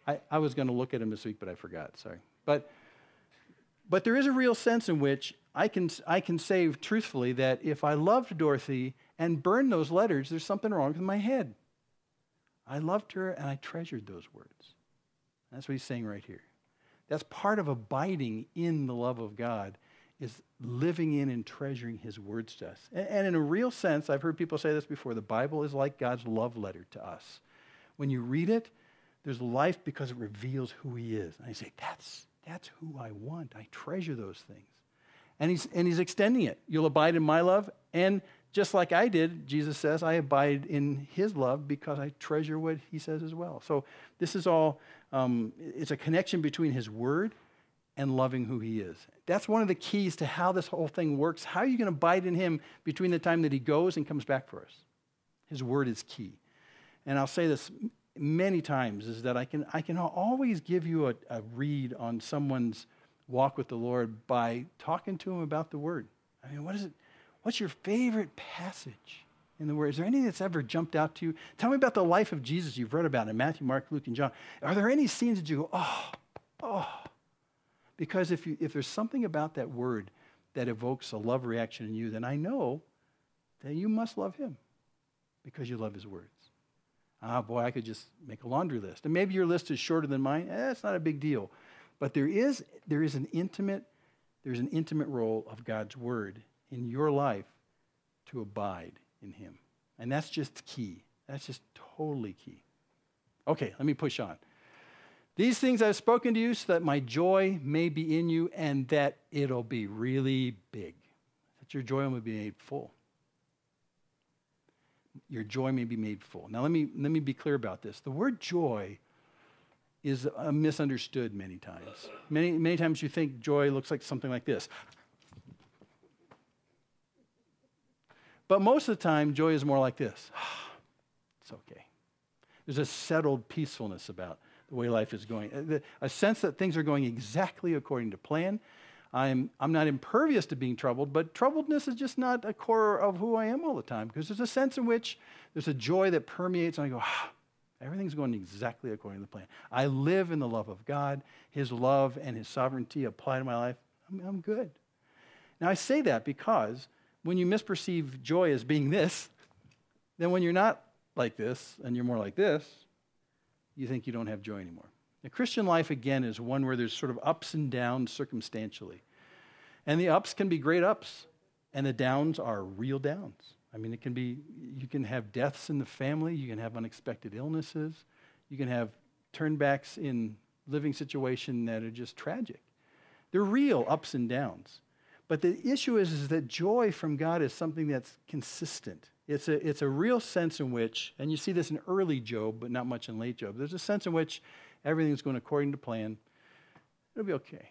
I was going to look at them this week, but I forgot. Sorry. But there is a real sense in which I can say truthfully that if I loved Dorothy and burned those letters, there's something wrong with my head. I loved her and I treasured those words. That's what he's saying right here. That's part of abiding in the love of God, is living in and treasuring his words to us. And in a real sense, I've heard people say this before, the Bible is like God's love letter to us. When you read it, there's life because it reveals who he is. And I say, that's who I want. I treasure those things. And he's extending it. You'll abide in my love. And just like I did, Jesus says, I abide in his love because I treasure what he says as well. So this is all, it's a connection between his word and loving who he is. That's one of the keys to how this whole thing works. How are you going to abide in him between the time that he goes and comes back for us? His word is key. And I'll say this many times, is that I can always give you a read on someone's walk with the Lord by talking to them about the word. I mean, what is it? What's your favorite passage in the word? Is there anything that's ever jumped out to you? Tell me about the life of Jesus you've read about in Matthew, Mark, Luke, and John. Are there any scenes that you go, oh? Because if there's something about that word that evokes a love reaction in you, then I know that you must love him because you love his words. Boy, I could just make a laundry list. And maybe your list is shorter than mine. It's not a big deal. But there is an intimate role of God's word in your life to abide in him. And that's just key. That's just totally key. Okay, let me push on. These things I've spoken to you so that my joy may be in you and that it'll be really big. That your joy will be made full. Your joy may be made full. Now let me be clear about this. The word joy is misunderstood many times. Many times you think joy looks like something like this. But most of the time, joy is more like this. It's okay. There's a settled peacefulness about the way life is going. A sense that things are going exactly according to plan. I'm not impervious to being troubled, but troubledness is just not a core of who I am all the time, because there's a sense in which there's a joy that permeates, and I go, everything's going exactly according to the plan. I live in the love of God. His love and his sovereignty apply to my life. I'm good. Now, I say that because when you misperceive joy as being this, then when you're not like this and you're more like this, you think you don't have joy anymore. The Christian life, again, is one where there's sort of ups and downs circumstantially. And the ups can be great ups, and the downs are real downs. I mean, you can have deaths in the family, you can have unexpected illnesses, you can have turnbacks in living situation that are just tragic. They're real ups and downs. But the issue is that joy from God is something that's consistent. It's a real sense in which, and you see this in early Job, but not much in late Job, there's a sense in which everything's going according to plan. It'll be okay.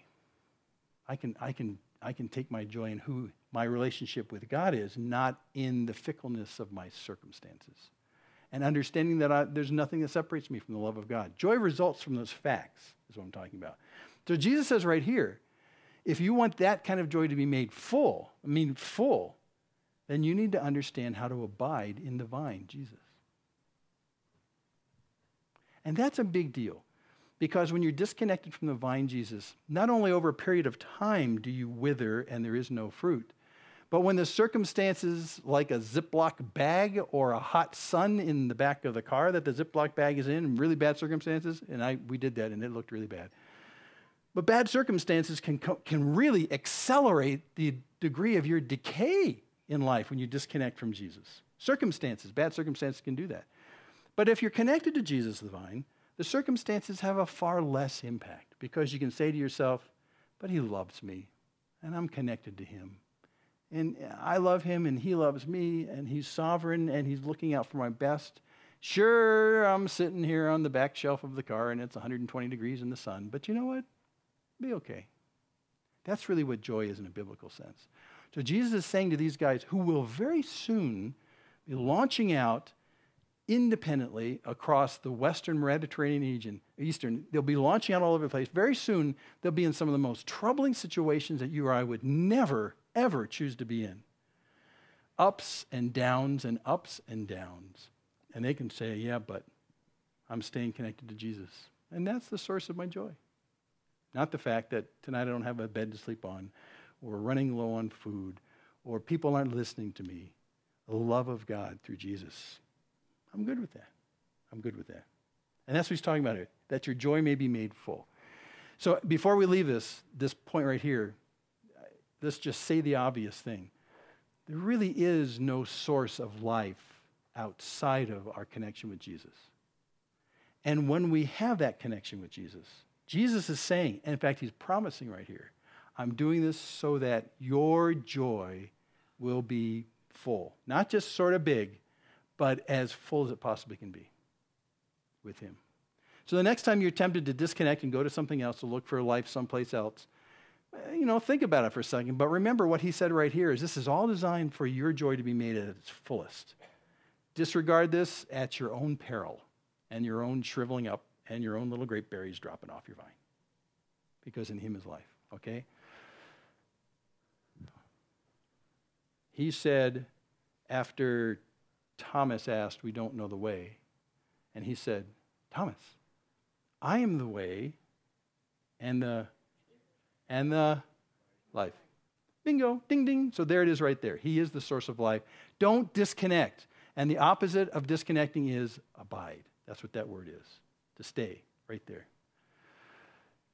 I can take my joy in who my relationship with God is, not in the fickleness of my circumstances. And understanding that there's nothing that separates me from the love of God. Joy results from those facts, is what I'm talking about. So Jesus says right here, if you want that kind of joy to be made full, then you need to understand how to abide in the vine, Jesus. And that's a big deal. Because when you're disconnected from the vine, Jesus, not only over a period of time do you wither and there is no fruit, but when the circumstances like a Ziploc bag or a hot sun in the back of the car that the Ziploc bag is in really bad circumstances, and we did that and it looked really bad. But bad circumstances can really accelerate the degree of your decay in life when you disconnect from Jesus. Bad circumstances can do that. But if you're connected to Jesus, the vine, the circumstances have a far less impact because you can say to yourself, but he loves me and I'm connected to him. And I love him and he loves me and he's sovereign and he's looking out for my best. Sure, I'm sitting here on the back shelf of the car and it's 120 degrees in the sun, but you know what? Be okay. That's really what joy is in a biblical sense. So Jesus is saying to these guys who will very soon be launching out independently across the Western Mediterranean region, Eastern, they'll be launching out all over the place. Very soon, they'll be in some of the most troubling situations that you or I would never, ever choose to be in. Ups and downs and ups and downs. And they can say, yeah, but I'm staying connected to Jesus. And that's the source of my joy. Not the fact that tonight I don't have a bed to sleep on, or running low on food, or people aren't listening to me. The love of God through Jesus. I'm good with that. I'm good with that. And that's what he's talking about here, that your joy may be made full. So before we leave this point right here, let's just say the obvious thing. There really is no source of life outside of our connection with Jesus. And when we have that connection with Jesus, Jesus is saying, and in fact, he's promising right here, I'm doing this so that your joy will be full. Not just sort of big, but as full as it possibly can be with him. So the next time you're tempted to disconnect and go to something else, to look for life someplace else, think about it for a second. But remember what he said right here is this is all designed for your joy to be made at its fullest. Disregard this at your own peril and your own shriveling up and your own little grape berries dropping off your vine. Because in him is life, okay? He said, after Thomas asked, we don't know the way. And he said, Thomas, I am the way and the life. Bingo, ding, ding. So there it is right there. He is the source of life. Don't disconnect. And the opposite of disconnecting is abide. That's what that word is, to stay right there.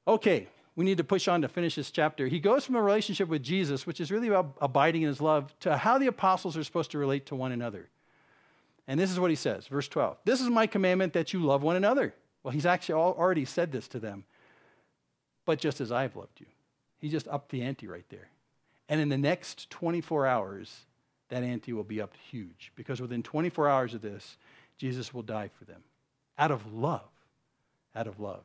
Okay, we need to push on to finish this chapter. He goes from a relationship with Jesus, which is really about abiding in his love, to how the apostles are supposed to relate to one another. And this is what he says, verse 12. This is my commandment that you love one another. Well, he's actually already said this to them. But just as I've loved you. He just upped the ante right there. And in the next 24 hours, that ante will be upped huge. Because within 24 hours of this, Jesus will die for them. Out of love. Out of love.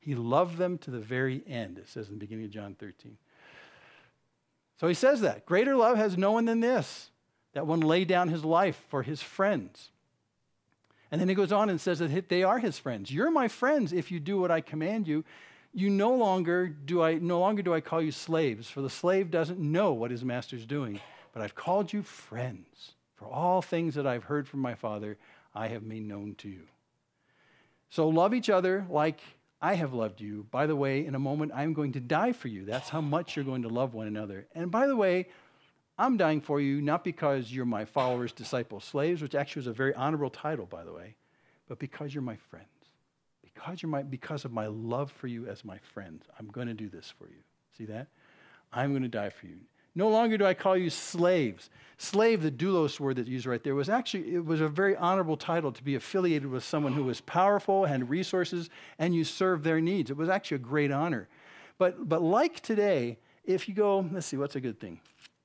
He loved them to the very end, it says in the beginning of John 13. So he says that. Greater love has no one than this, that one lay down his life for his friends. And then he goes on and says that they are his friends. You're my friends if you do what I command you. No longer do I call you slaves, for the slave doesn't know what his master's doing. But I've called you friends. For all things that I've heard from my Father, I have made known to you. So love each other like I have loved you. By the way, in a moment, I'm going to die for you. That's how much you're going to love one another. And by the way, I'm dying for you not because you're my followers, disciples, slaves, which actually was a very honorable title, by the way, but because you're my friends. Because of my love for you as my friends, I'm going to do this for you. See that? I'm going to die for you. No longer do I call you slaves. Slave, the doulos word that's used right there, it was a very honorable title to be affiliated with someone who was powerful, had resources, and you served their needs. It was actually a great honor. But like today, if you go, let's see, what's a good thing?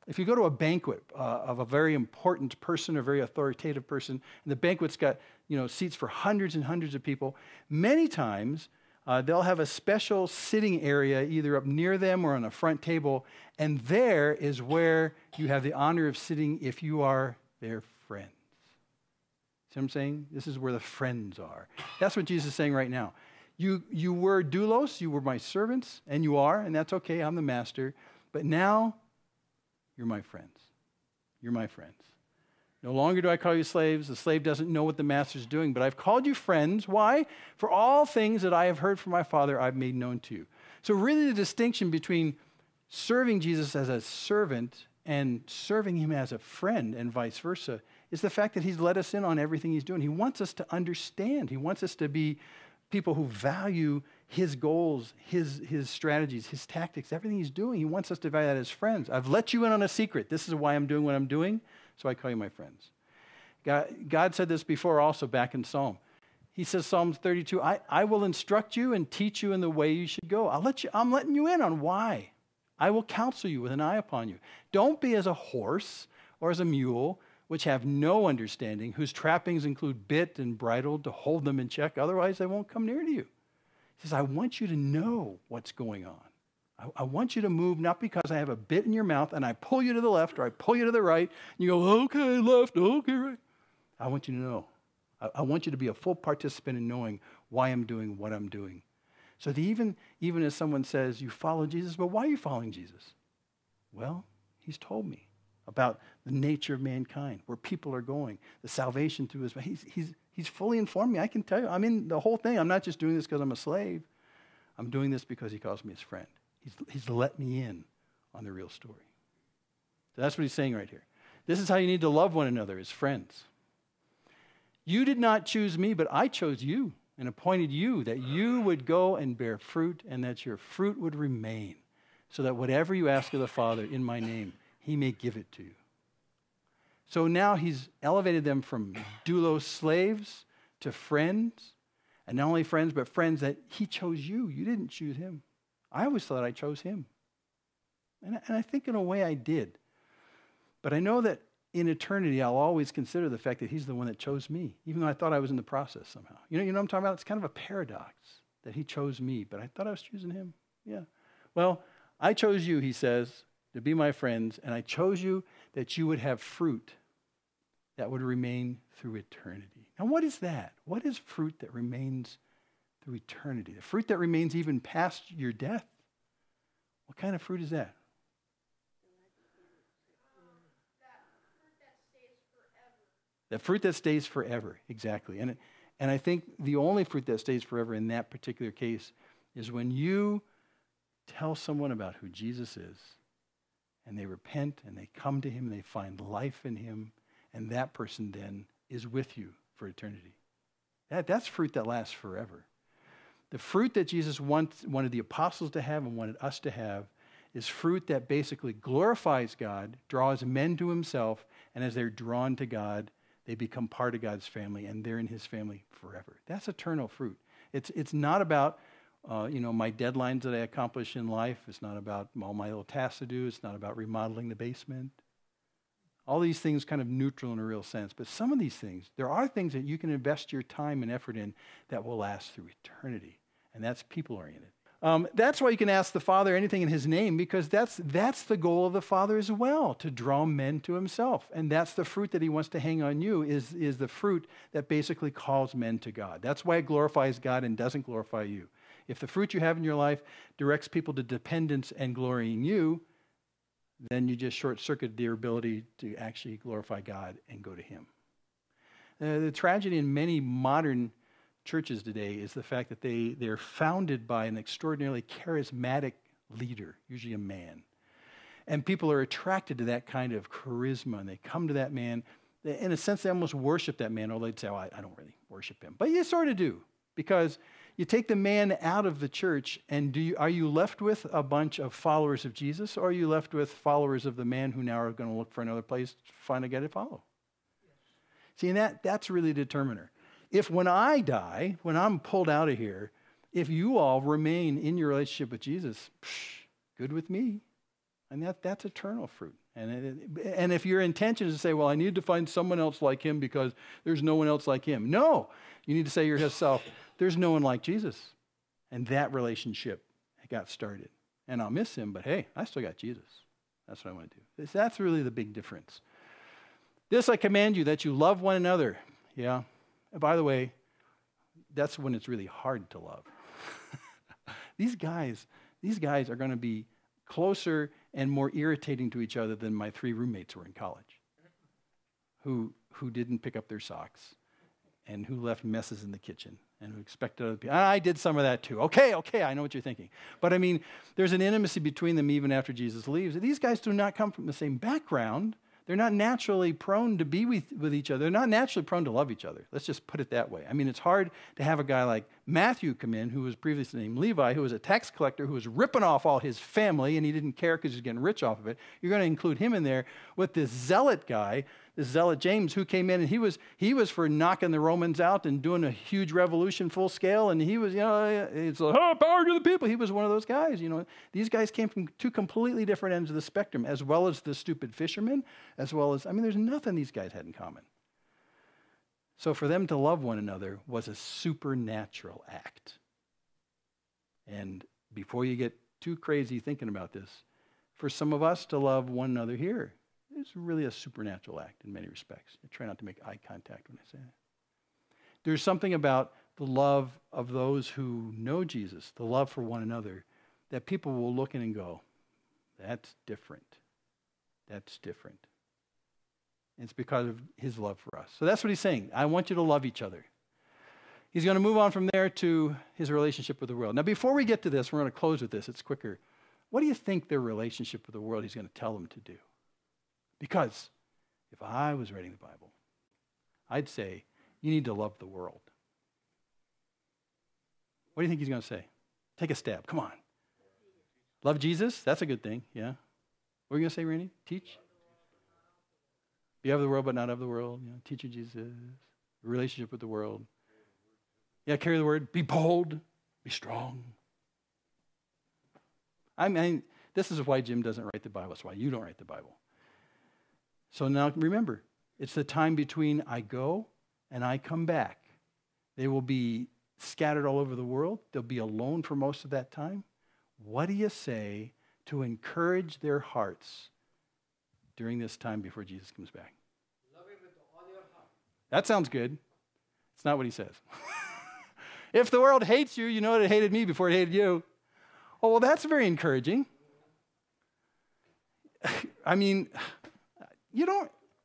If you go to a banquet of a very important person, a very authoritative person, and the banquet's got seats for hundreds and hundreds of people, many times they'll have a special sitting area either up near them or on a front table, and there is where you have the honor of sitting if you are their friends. See what I'm saying? This is where the friends are. That's what Jesus is saying right now. You were doulos, you were my servants, and you are, and that's okay, I'm the master, but now you're my friends. You're my friends. No longer do I call you slaves. The slave doesn't know what the master's doing, but I've called you friends. Why? For all things that I have heard from my Father, I've made known to you. So really the distinction between serving Jesus as a servant and serving him as a friend and vice versa is the fact that he's let us in on everything he's doing. He wants us to understand. He wants us to be people who value his goals, his strategies, his tactics, everything he's doing. He wants us to value that as friends. I've let you in on a secret. This is why I'm doing what I'm doing, so I call you my friends. God said this before also back in Psalm. He says, Psalm 32, I will instruct you and teach you in the way you should go. I'm letting you in on why. I will counsel you with an eye upon you. Don't be as a horse or as a mule, which have no understanding, whose trappings include bit and bridle to hold them in check. Otherwise, they won't come near to you. He says, I want you to know what's going on. I want you to move not because I have a bit in your mouth and I pull you to the left or I pull you to the right and you go, okay, left, okay, right. I want you to know. I want you to be a full participant in knowing why I'm doing what I'm doing. So even as someone says, you follow Jesus, but why are you following Jesus? Well, he's told me about the nature of mankind, where people are going, the salvation through his. He's fully informed me. I can tell you, I'm in the whole thing. I'm not just doing this because I'm a slave. I'm doing this because he calls me his friend. He's let me in on the real story. So that's what he's saying right here. This is how you need to love one another as friends. You did not choose me, but I chose you and appointed you that you would go and bear fruit and that your fruit would remain, so that whatever you ask of the Father in my name, he may give it to you. So now he's elevated them from doulos slaves to friends, and not only friends, but friends that he chose you. You didn't choose him. I always thought I chose him. And I think in a way I did. But I know that in eternity, I'll always consider the fact that he's the one that chose me, even though I thought I was in the process somehow. You know what I'm talking about? It's kind of a paradox that he chose me, but I thought I was choosing him. Yeah. Well, I chose you, he says, to be my friends, and I chose you that you would have fruit that would remain through eternity. Now, what is that? What is fruit that remains through eternity? The fruit that remains even past your death? What kind of fruit is that? The fruit that stays forever, exactly. And I think the only fruit that stays forever in that particular case is when you tell someone about who Jesus is, and they repent, and they come to him, and they find life in him, and that person then is with you for eternity. That's fruit that lasts forever. The fruit that Jesus wanted the apostles to have and wanted us to have is fruit that basically glorifies God, draws men to himself, and as they're drawn to God, they become part of God's family, and they're in his family forever. That's eternal fruit. It's not about my deadlines that I accomplish in life. It's not about all my little tasks to do. It's not about remodeling the basement. All these things kind of neutral in a real sense. But some of these things, there are things that you can invest your time and effort in that will last through eternity. And that's people-oriented. That's why you can ask the Father anything in his name, because that's the goal of the Father as well, to draw men to himself. And that's the fruit that he wants to hang on you, is the fruit that basically calls men to God. That's why it glorifies God and doesn't glorify you. If the fruit you have in your life directs people to dependence and glory in you, then you just short-circuit their ability to actually glorify God and go to him. The tragedy in many modern churches today is the fact that they're founded by an extraordinarily charismatic leader, usually a man. And people are attracted to that kind of charisma, and they come to that man. In a sense, they almost worship that man, or they'd say, I don't really worship him. But you sort of do, because you take the man out of the church, and are you left with a bunch of followers of Jesus, or are you left with followers of the man who now are going to look for another place to find a guy to follow? See, and that's really the determiner. If when I die, when I'm pulled out of here, if you all remain in your relationship with Jesus, good with me. And that's eternal fruit. And if your intention is to say, well, I need to find someone else like him because there's no one else like him. No, you need to say to yourself, there's no one like Jesus. And that relationship got started. And I'll miss him, but hey, I still got Jesus. That's what I want to do. That's really the big difference. This I command you, that you love one another. Yeah. And by the way, that's when it's really hard to love. These guys are going to be closer and more irritating to each other than my 3 roommates were in college, who didn't pick up their socks and who left messes in the kitchen and who expected other people. I did some of that too. Okay, I know what you're thinking. But I mean, there's an intimacy between them even after Jesus leaves. These guys do not come from the same background. They're not naturally prone to be with each other. They're not naturally prone to love each other. Let's just put it that way. I mean, it's hard to have a guy like Matthew come in, who was previously named Levi, who was a tax collector, who was ripping off all his family, and he didn't care because he was getting rich off of it. You're going to include him in there with this zealot guy, this zealot James, who came in, and he was for knocking the Romans out and doing a huge revolution full scale, and he was, it's like, power to the people. He was one of those guys, These guys came from 2 completely different ends of the spectrum, as well as the stupid fishermen, as well as, there's nothing these guys had in common. So for them to love one another was a supernatural act. And before you get too crazy thinking about this, for some of us to love one another here is really a supernatural act in many respects. I try not to make eye contact when I say that. There's something about the love of those who know Jesus, the love for one another, that people will look in and go, that's different. That's different. And it's because of his love for us. So that's what he's saying. I want you to love each other. He's going to move on from there to his relationship with the world. Now, before we get to this, we're going to close with this. It's quicker. What do you think their relationship with the world he's going to tell them to do? Because if I was reading the Bible, I'd say, you need to love the world. What do you think he's going to say? Take a stab. Come on. Love Jesus? That's a good thing. Yeah. What are you going to say, Randy? Teach? Be of the world, but not of the world. Teach you Jesus. Relationship with the world. Yeah, carry the word. Be bold. Be strong. I mean, this is why Jim doesn't write the Bible. It's why you don't write the Bible. So now remember, it's the time between I go and I come back. They will be scattered all over the world. They'll be alone for most of that time. What do you say to encourage their hearts during this time before Jesus comes back? Love him with all your heart. That sounds good. It's not what he says. If the world hates you, you know it hated me before it hated you. Oh, well, that's very encouraging. I mean,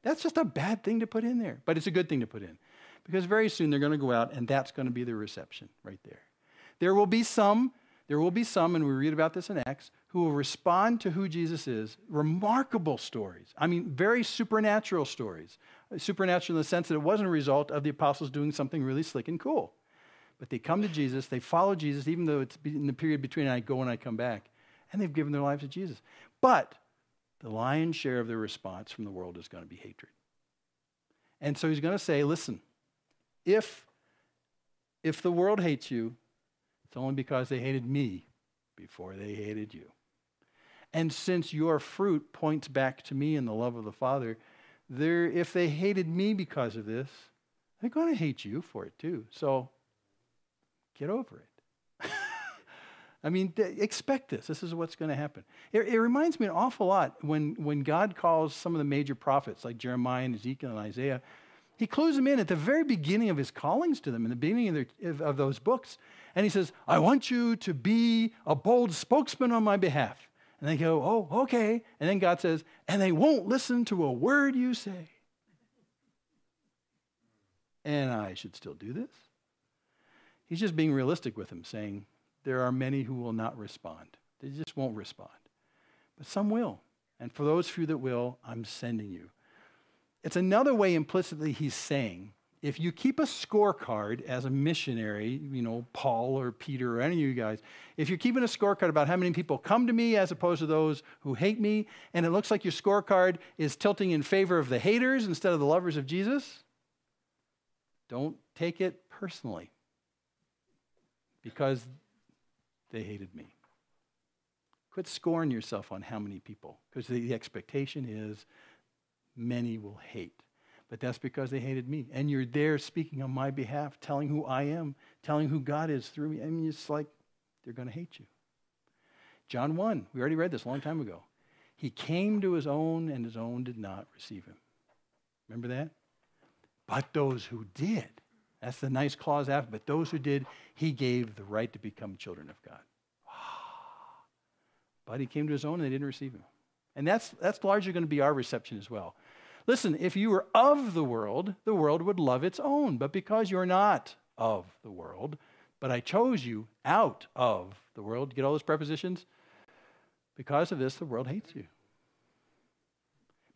that's just a bad thing to put in there, but it's a good thing to put in, because very soon they're going to go out, and that's going to be the reception right there. There will be some, and we read about this in Acts, who will respond to who Jesus is. Remarkable stories. Very supernatural stories. Supernatural in the sense that it wasn't a result of the apostles doing something really slick and cool. But they come to Jesus, they follow Jesus, even though it's in the period between I go and I come back, and they've given their lives to Jesus. But the lion's share of their response from the world is going to be hatred. And so he's going to say, listen, if the world hates you, it's only because they hated me before they hated you. And since your fruit points back to me and the love of the Father, if they hated me because of this, they're going to hate you for it too. So get over it. Expect this. This is what's going to happen. It reminds me an awful lot when God calls some of the major prophets like Jeremiah and Ezekiel and Isaiah. He clues them in at the very beginning of his callings to them, in the beginning of those books. And he says, I want you to be a bold spokesman on my behalf. And they go, oh, okay. And then God says, and they won't listen to a word you say. And I should still do this. He's just being realistic with them, saying there are many who will not respond. They just won't respond. But some will. And for those few that will, I'm sending you. It's another way implicitly he's saying, if you keep a scorecard as a missionary, Paul or Peter or any of you guys, if you're keeping a scorecard about how many people come to me as opposed to those who hate me, and it looks like your scorecard is tilting in favor of the haters instead of the lovers of Jesus, don't take it personally because they hated me. Quit scoring yourself on how many people, because the expectation is many will hate. But that's because they hated me. And you're there speaking on my behalf, telling who I am, telling who God is through me. I mean, it's like they're going to hate you. John 1, we already read this a long time ago. He came to his own, and his own did not receive him. Remember that? But those who did, that's the nice clause after, but those who did, he gave the right to become children of God. But he came to his own, and they didn't receive him. And that's largely going to be our reception as well. Listen, if you were of the world would love its own. But because you're not of the world, but I chose you out of the world, get all those prepositions? Because of this, the world hates you.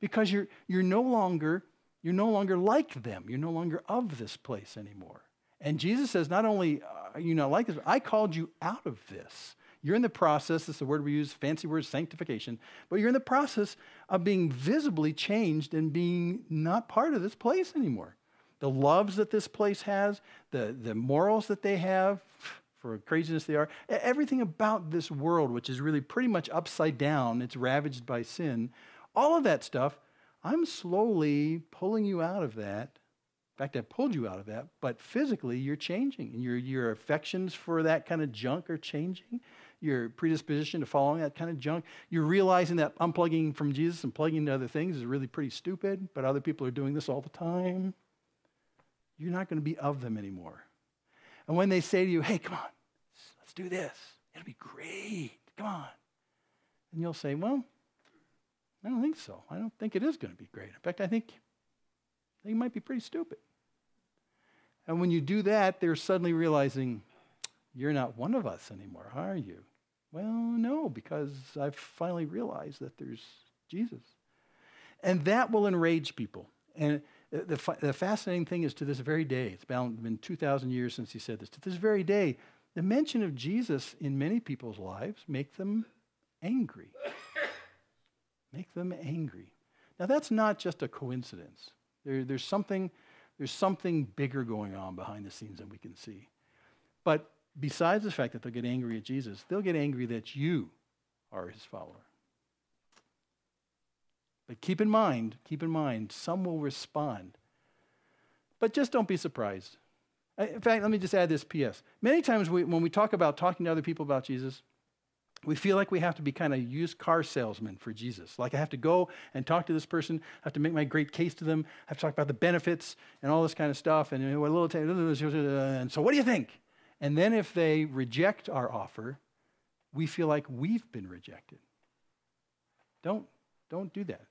Because you're no longer like them. You're no longer of this place anymore. And Jesus says, not only are you not like this, but I called you out of this. You're in the process, this is the word we use, fancy word, sanctification, but you're in the process of being visibly changed and being not part of this place anymore. The loves that this place has, the morals that they have, for craziness they are, everything about this world, which is really pretty much upside down, it's ravaged by sin, all of that stuff, I'm slowly pulling you out of that. In fact, I pulled you out of that, but physically you're changing. And your affections for that kind of junk are changing. Your predisposition to following that kind of junk. You're realizing that unplugging from Jesus and plugging into other things is really pretty stupid, but other people are doing this all the time. You're not going to be of them anymore. And when they say to you, hey, come on, let's do this. It'll be great. Come on. And you'll say, well, I don't think so. I don't think it is going to be great. In fact, I think it might be pretty stupid. And when you do that, they're suddenly realizing, you're not one of us anymore, are you? Well, no, because I've finally realized that there's Jesus. And that will enrage people. And the fascinating thing is, to this very day, it's been 2,000 years since he said this, to this very day, the mention of Jesus in many people's lives make them angry. Make them angry. Now, that's not just a coincidence. There's something bigger going on behind the scenes than we can see. But besides the fact that they'll get angry at Jesus, they'll get angry that you are his follower. But keep in mind, some will respond. But just don't be surprised. In fact, let me just add this P.S. Many times when we talk about talking to other people about Jesus, we feel like we have to be kind of used car salesmen for Jesus. Like I have to go and talk to this person, I have to make my great case to them, I have to talk about the benefits and all this kind of stuff, and so what do you think? And then if they reject our offer, we feel like we've been rejected. Don't do that.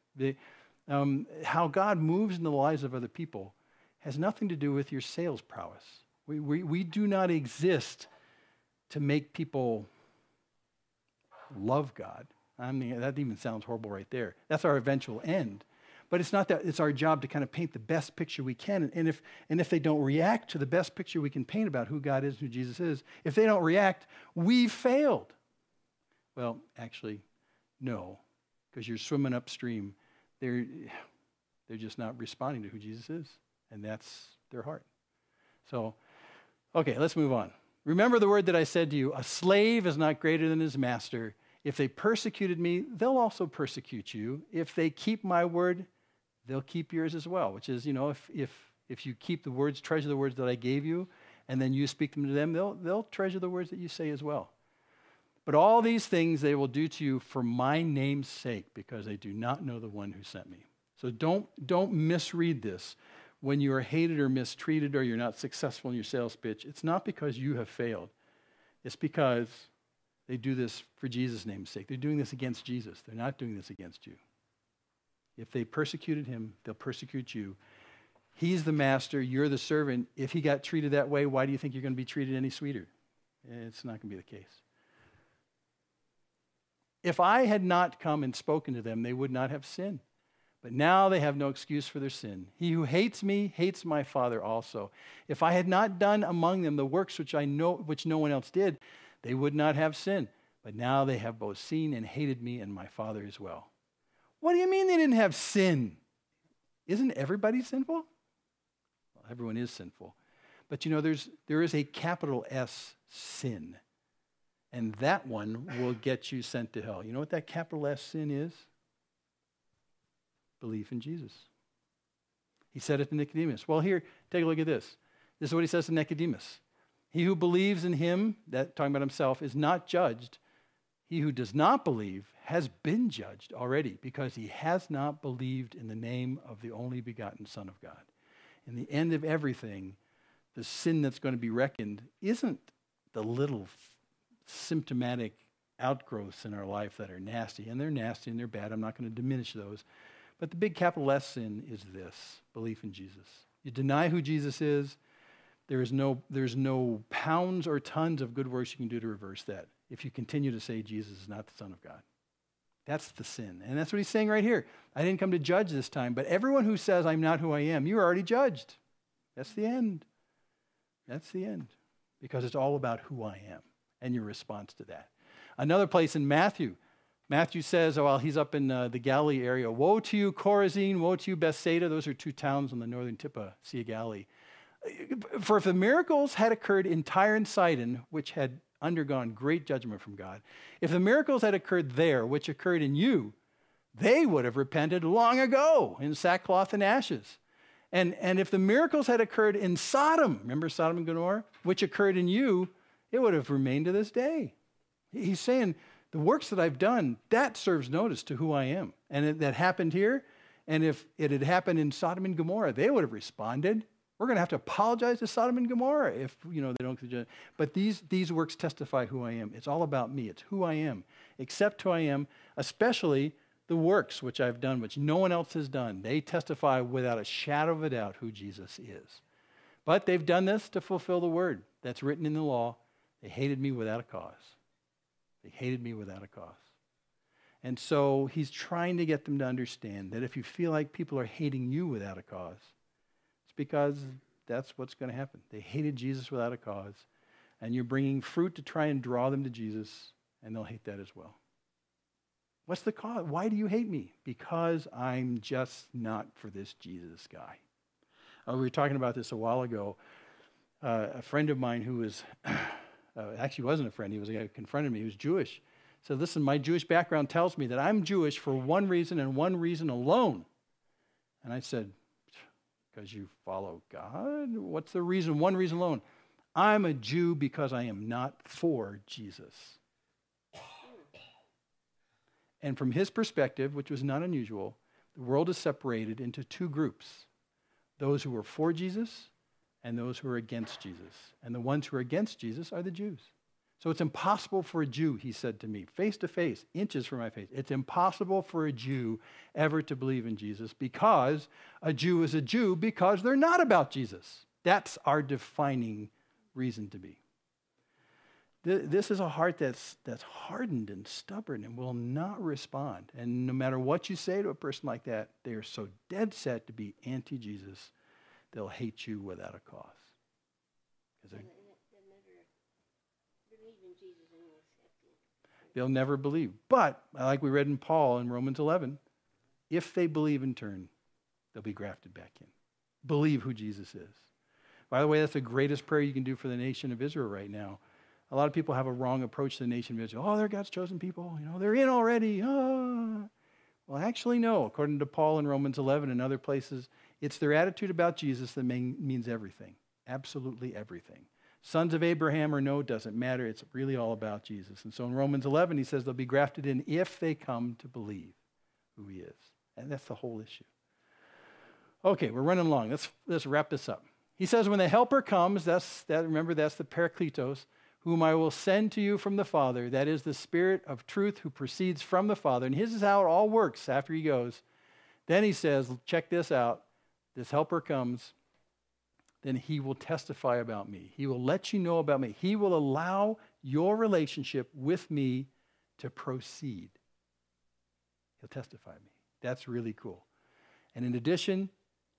How God moves in the lives of other people has nothing to do with your sales prowess. We do not exist to make people love God. I mean, that even sounds horrible right there. That's our eventual end. But it's not that. It's our job to kind of paint the best picture we can. And if they don't react to the best picture we can paint about who God is, who Jesus is, if they don't react, we've failed. Well, actually, no, because you're swimming upstream. They're just not responding to who Jesus is, and that's their heart. So, okay, let's move on. Remember the word that I said to you, a slave is not greater than his master. If they persecuted me, they'll also persecute you. If they keep my word, they'll keep yours as well, which is, if you keep the words, treasure the words that I gave you, and then you speak them to them, they'll treasure the words that you say as well. But all these things they will do to you for my name's sake, because they do not know the one who sent me. So don't misread this. When you are hated or mistreated or you're not successful in your sales pitch, it's not because you have failed. It's because they do this for Jesus' name's sake. They're doing this against Jesus. They're not doing this against you. If they persecuted him, they'll persecute you. He's the master. You're the servant. If he got treated that way, why do you think you're going to be treated any sweeter? It's not going to be the case. If I had not come and spoken to them, they would not have sinned. But now they have no excuse for their sin. He who hates me hates my Father also. If I had not done among them the works which no one else did, they would not have sinned. But now they have both seen and hated me and my Father as well. What do you mean they didn't have sin? Isn't everybody sinful? Well, everyone is sinful. But there is a capital S, sin. And that one will get you sent to hell. You know what that capital S sin is? Belief in Jesus. He said it to Nicodemus. Well, here, take a look at this. This is what he says to Nicodemus. He who believes in him, that talking about himself, is not judged. He who does not believe has been judged already because he has not believed in the name of the only begotten Son of God. In the end of everything, the sin that's going to be reckoned isn't the little symptomatic outgrowths in our life that are nasty, and they're nasty and they're bad. I'm not going to diminish those. But the big capital S sin is this, belief in Jesus. You deny who Jesus is, there's no pounds or tons of good works you can do to reverse that if you continue to say Jesus is not the Son of God. That's the sin. And that's what he's saying right here. I didn't come to judge this time, but everyone who says I'm not who I am, you are already judged. That's the end. That's the end. Because it's all about who I am and your response to that. Another place in Matthew says, while he's up in the Galilee area, woe to you, Chorazin, woe to you, Bethsaida. Those are two towns on the northern tip of Sea of Galilee. For if the miracles had occurred in Tyre and Sidon, which had undergone great judgment from God, if the miracles had occurred there, which occurred in you, they would have repented long ago in sackcloth and ashes. And if the miracles had occurred in Sodom, remember Sodom and Gomorrah, which occurred in you, it would have remained to this day. He's saying, the works that I've done, that serves notice to who I am. And that happened here. And if it had happened in Sodom and Gomorrah, they would have responded. We're going to have to apologize to Sodom and Gomorrah if they don't. But these works testify who I am. It's all about me. It's who I am. Accept who I am, especially the works which I've done, which no one else has done. They testify without a shadow of a doubt who Jesus is. But they've done this to fulfill the word that's written in the law. They hated me without a cause. They hated me without a cause. And so he's trying to get them to understand that if you feel like people are hating you without a cause, it's because that's what's going to happen. They hated Jesus without a cause, and you're bringing fruit to try and draw them to Jesus, and they'll hate that as well. What's the cause? Why do you hate me? Because I'm just not for this Jesus guy. We were talking about this a while ago. A friend of mine who was... actually wasn't a friend, he was a guy who confronted me, he was Jewish. So listen, my Jewish background tells me that I'm Jewish for one reason and one reason alone. And I said, because you follow God? What's the reason? One reason alone. I'm a Jew because I am not for Jesus. And from his perspective, which was not unusual, the world is separated into two groups. Those who are for Jesus and those who are against Jesus. And the ones who are against Jesus are the Jews. So it's impossible for a Jew, he said to me, face to face, inches from my face. It's impossible for a Jew ever to believe in Jesus because a Jew is a Jew because they're not about Jesus. That's our defining reason to be. This is a heart that's hardened and stubborn and will not respond. And no matter what you say to a person like that, they are so dead set to be anti-Jesus, they'll hate you without a cause. They'll never believe. But, like we read in Paul in Romans 11, if they believe in turn, they'll be grafted back in. Believe who Jesus is. By the way, that's the greatest prayer you can do for the nation of Israel right now. A lot of people have a wrong approach to the nation of Israel. Oh, they're God's chosen people. They're in already. Oh. Well, actually, no. According to Paul in Romans 11 and other places, it's their attitude about Jesus that means everything. Absolutely everything. Sons of Abraham or no, doesn't matter. It's really all about Jesus. And so in Romans 11, he says they'll be grafted in if they come to believe who he is. And that's the whole issue. Okay, we're running long. Let's wrap this up. He says when the helper comes, remember that's the Parakletos, whom I will send to you from the Father. That is the Spirit of truth who proceeds from the Father. And this is how it all works after he goes. Then he says, check this out. This helper comes. Then he will testify about me. He will let you know about me. He will allow your relationship with me to proceed. He'll testify me. That's really cool. And in addition,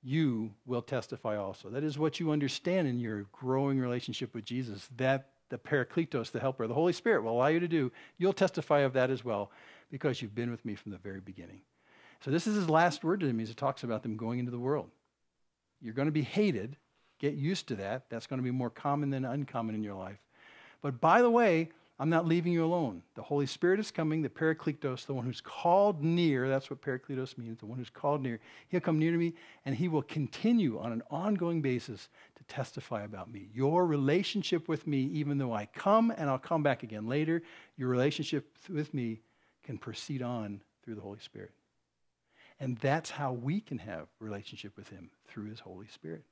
you will testify also. That is what you understand in your growing relationship with Jesus, that the Parakletos, the helper, the Holy Spirit will allow you to do. You'll testify of that as well because you've been with me from the very beginning. So this is his last word to them as he talks about them going into the world. You're going to be hated. Get used to that. That's going to be more common than uncommon in your life. But by the way, I'm not leaving you alone. The Holy Spirit is coming, the Parakletos, the one who's called near. That's what Parakletos means, the one who's called near. He'll come near to me, and he will continue on an ongoing basis to testify about me. Your relationship with me, even though I come and I'll come back again later, your relationship with me can proceed on through the Holy Spirit. And that's how we can have a relationship with him, through his Holy Spirit.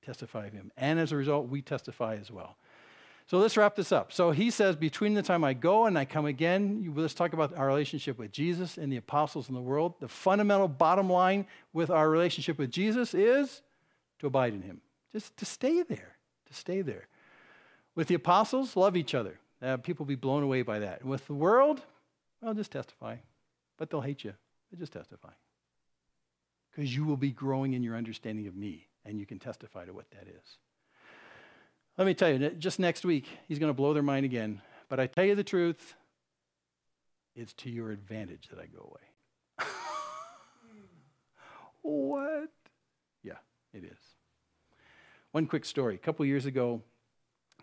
Testify of him. And as a result, we testify as well. So let's wrap this up. So he says, between the time I go and I come again, let's talk about our relationship with Jesus and the apostles in the world. The fundamental bottom line with our relationship with Jesus is to abide in him. Just to stay there, to stay there. With the apostles, love each other. People will be blown away by that. And with the world, well, just testify. But they'll hate you. But just testify. Because you will be growing in your understanding of me, and you can testify to what that is. Let me tell you, just next week, he's going to blow their mind again. But I tell you the truth, it's to your advantage that I go away. What? Yeah, it is. One quick story. A couple years ago,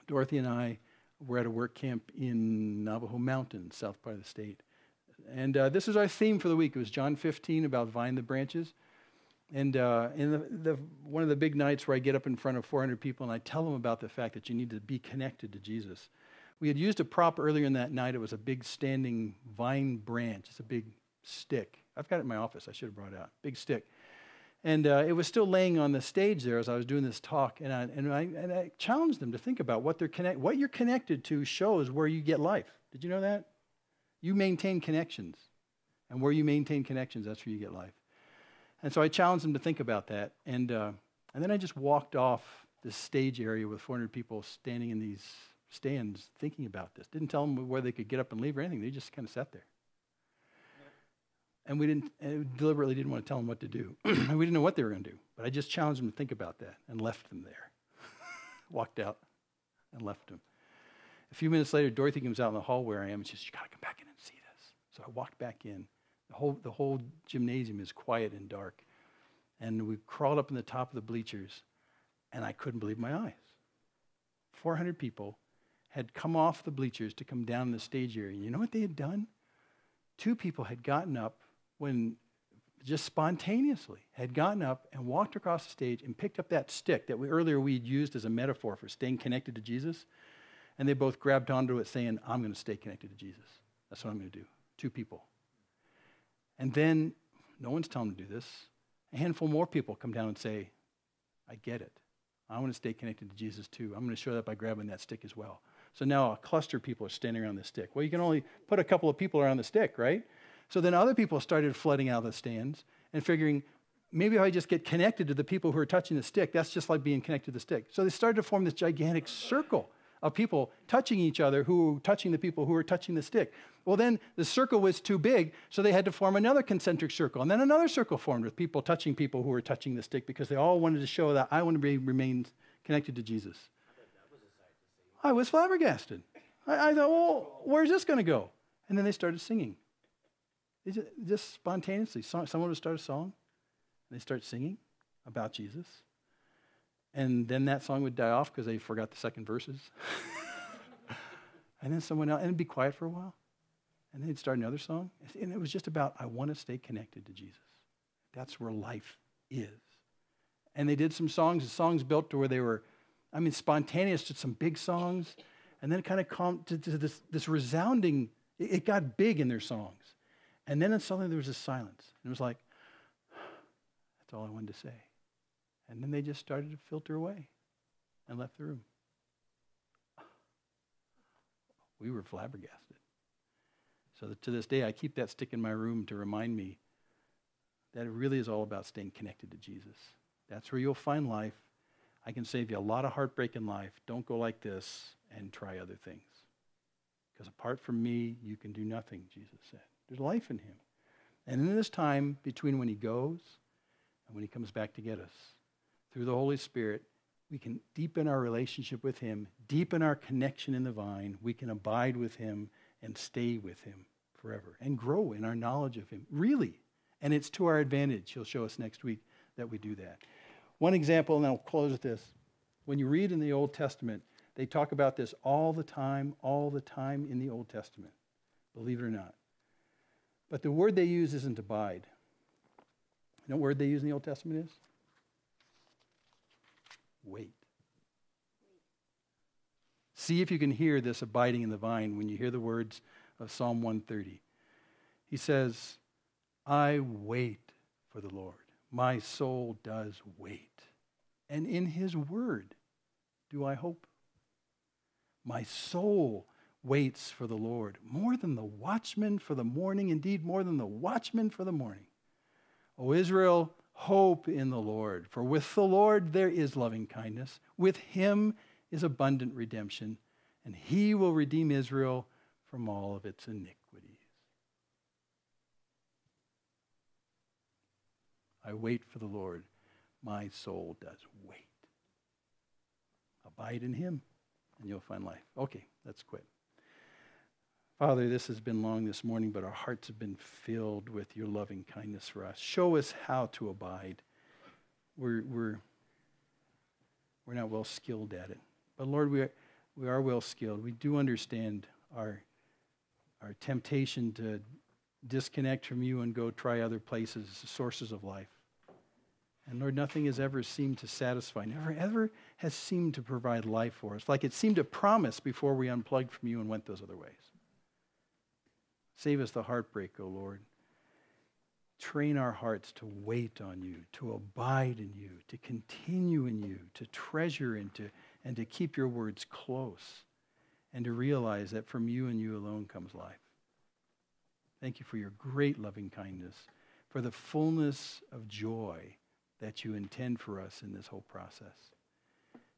Dorothy and I were at a work camp in Navajo Mountain, south part of the state. And this is our theme for the week. It was John 15 about vine the branches. And in one of the big nights where I get up in front of 400 people and I tell them about the fact that you need to be connected to Jesus. We had used a prop earlier in that night. It was a big standing vine branch. It's a big stick. I've got it in my office. I should have brought it out. Big stick. And it was still laying on the stage there as I was doing this talk. And I challenged them to think about what you're connected to shows where you get life. Did you know that? You maintain connections. And where you maintain connections, that's where you get life. And so I challenged them to think about that. And then I just walked off this stage area with 400 people standing in these stands thinking about this. Didn't tell them where they could get up and leave or anything. They just kind of sat there. And we deliberately didn't want to tell them what to do. We didn't know what they were going to do. But I just challenged them to think about that and left them there. Walked out and left them. A few minutes later, Dorothy comes out in the hall where I am and she says, "You got to come back in and see this." So I walked back in. The whole gymnasium is quiet and dark. And we crawled up in the top of the bleachers, and I couldn't believe my eyes. 400 people had come off the bleachers to come down the stage area. You know what they had done? 2 people had gotten up just spontaneously, had gotten up and walked across the stage and picked up that stick that earlier we'd used as a metaphor for staying connected to Jesus. And they both grabbed onto it saying, "I'm going to stay connected to Jesus. That's what I'm going to do." 2 people. And then, no one's telling them to do this. A handful more people come down and say, "I get it. I want to stay connected to Jesus too. I'm going to show that by grabbing that stick as well." So now a cluster of people are standing around the stick. Well, you can only put a couple of people around the stick, right? So then other people started flooding out of the stands and figuring, maybe if I just get connected to the people who are touching the stick, that's just like being connected to the stick. So they started to form this gigantic circle of people touching each other who were touching the people who were touching the stick. Well, then the circle was too big, so they had to form another concentric circle. And then another circle formed with people touching people who were touching the stick because they all wanted to show that I want to remain connected to Jesus. I was flabbergasted. I thought, well, where's this going to go? And then they started singing. They just spontaneously. Someone would start a song, and they start singing about Jesus. And then that song would die off because they forgot the second verses. And then someone else, and it'd be quiet for a while. And then they'd start another song. And it was just about, I want to stay connected to Jesus. That's where life is. And they did some songs built to where they were, spontaneous to some big songs. And then it kind of calmed to this resounding, it got big in their songs. And then suddenly there was this silence. And it was like, that's all I wanted to say. And then they just started to filter away and left the room. We were flabbergasted. So to this day, I keep that stick in my room to remind me that it really is all about staying connected to Jesus. That's where you'll find life. I can save you a lot of heartbreak in life. Don't go like this and try other things. Because apart from me, you can do nothing, Jesus said. There's life in him. And in this time between when he goes and when he comes back to get us, through the Holy Spirit, we can deepen our relationship with him, deepen our connection in the vine. We can abide with him and stay with him forever and grow in our knowledge of him, really. And it's to our advantage. He'll show us next week that we do that. One example, and I'll close with this. When you read in the Old Testament, they talk about this all the time in the Old Testament, believe it or not. But the word they use isn't abide. You know what word they use in the Old Testament is? Wait. See if you can hear this abiding in the vine when you hear the words of Psalm 130. He says, I wait for the Lord. My soul does wait. And in his word do I hope. My soul waits for the Lord more than the watchman for the morning, indeed more than the watchman for the morning. O Israel, hope in the Lord, for with the Lord there is loving kindness. With him is abundant redemption, and he will redeem Israel from all of its iniquities. I wait for the Lord. My soul does wait. Abide in him, and you'll find life. Okay, let's quit. Father, this has been long this morning, but our hearts have been filled with your loving kindness for us. Show us how to abide. We're not well skilled at it. But Lord, we are well skilled. We do understand our temptation to disconnect from you and go try other places, sources of life. And Lord, nothing has ever seemed to satisfy, never ever has seemed to provide life for us, like it seemed to promise before we unplugged from you and went those other ways. Save us the heartbreak, O Lord. Train our hearts to wait on you, to abide in you, to continue in you, to treasure and to keep your words close, and to realize that from you and you alone comes life. Thank you for your great loving kindness, for the fullness of joy that you intend for us in this whole process.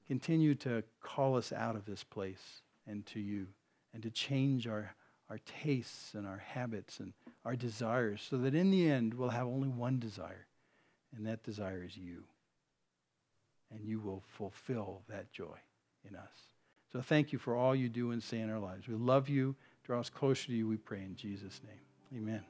Continue to call us out of this place and to you, and to change our tastes and our habits and our desires, so that in the end we'll have only one desire, and that desire is you. And you will fulfill that joy in us. So thank you for all you do and say in our lives. We love you. Draw us closer to you, we pray in Jesus' name. Amen.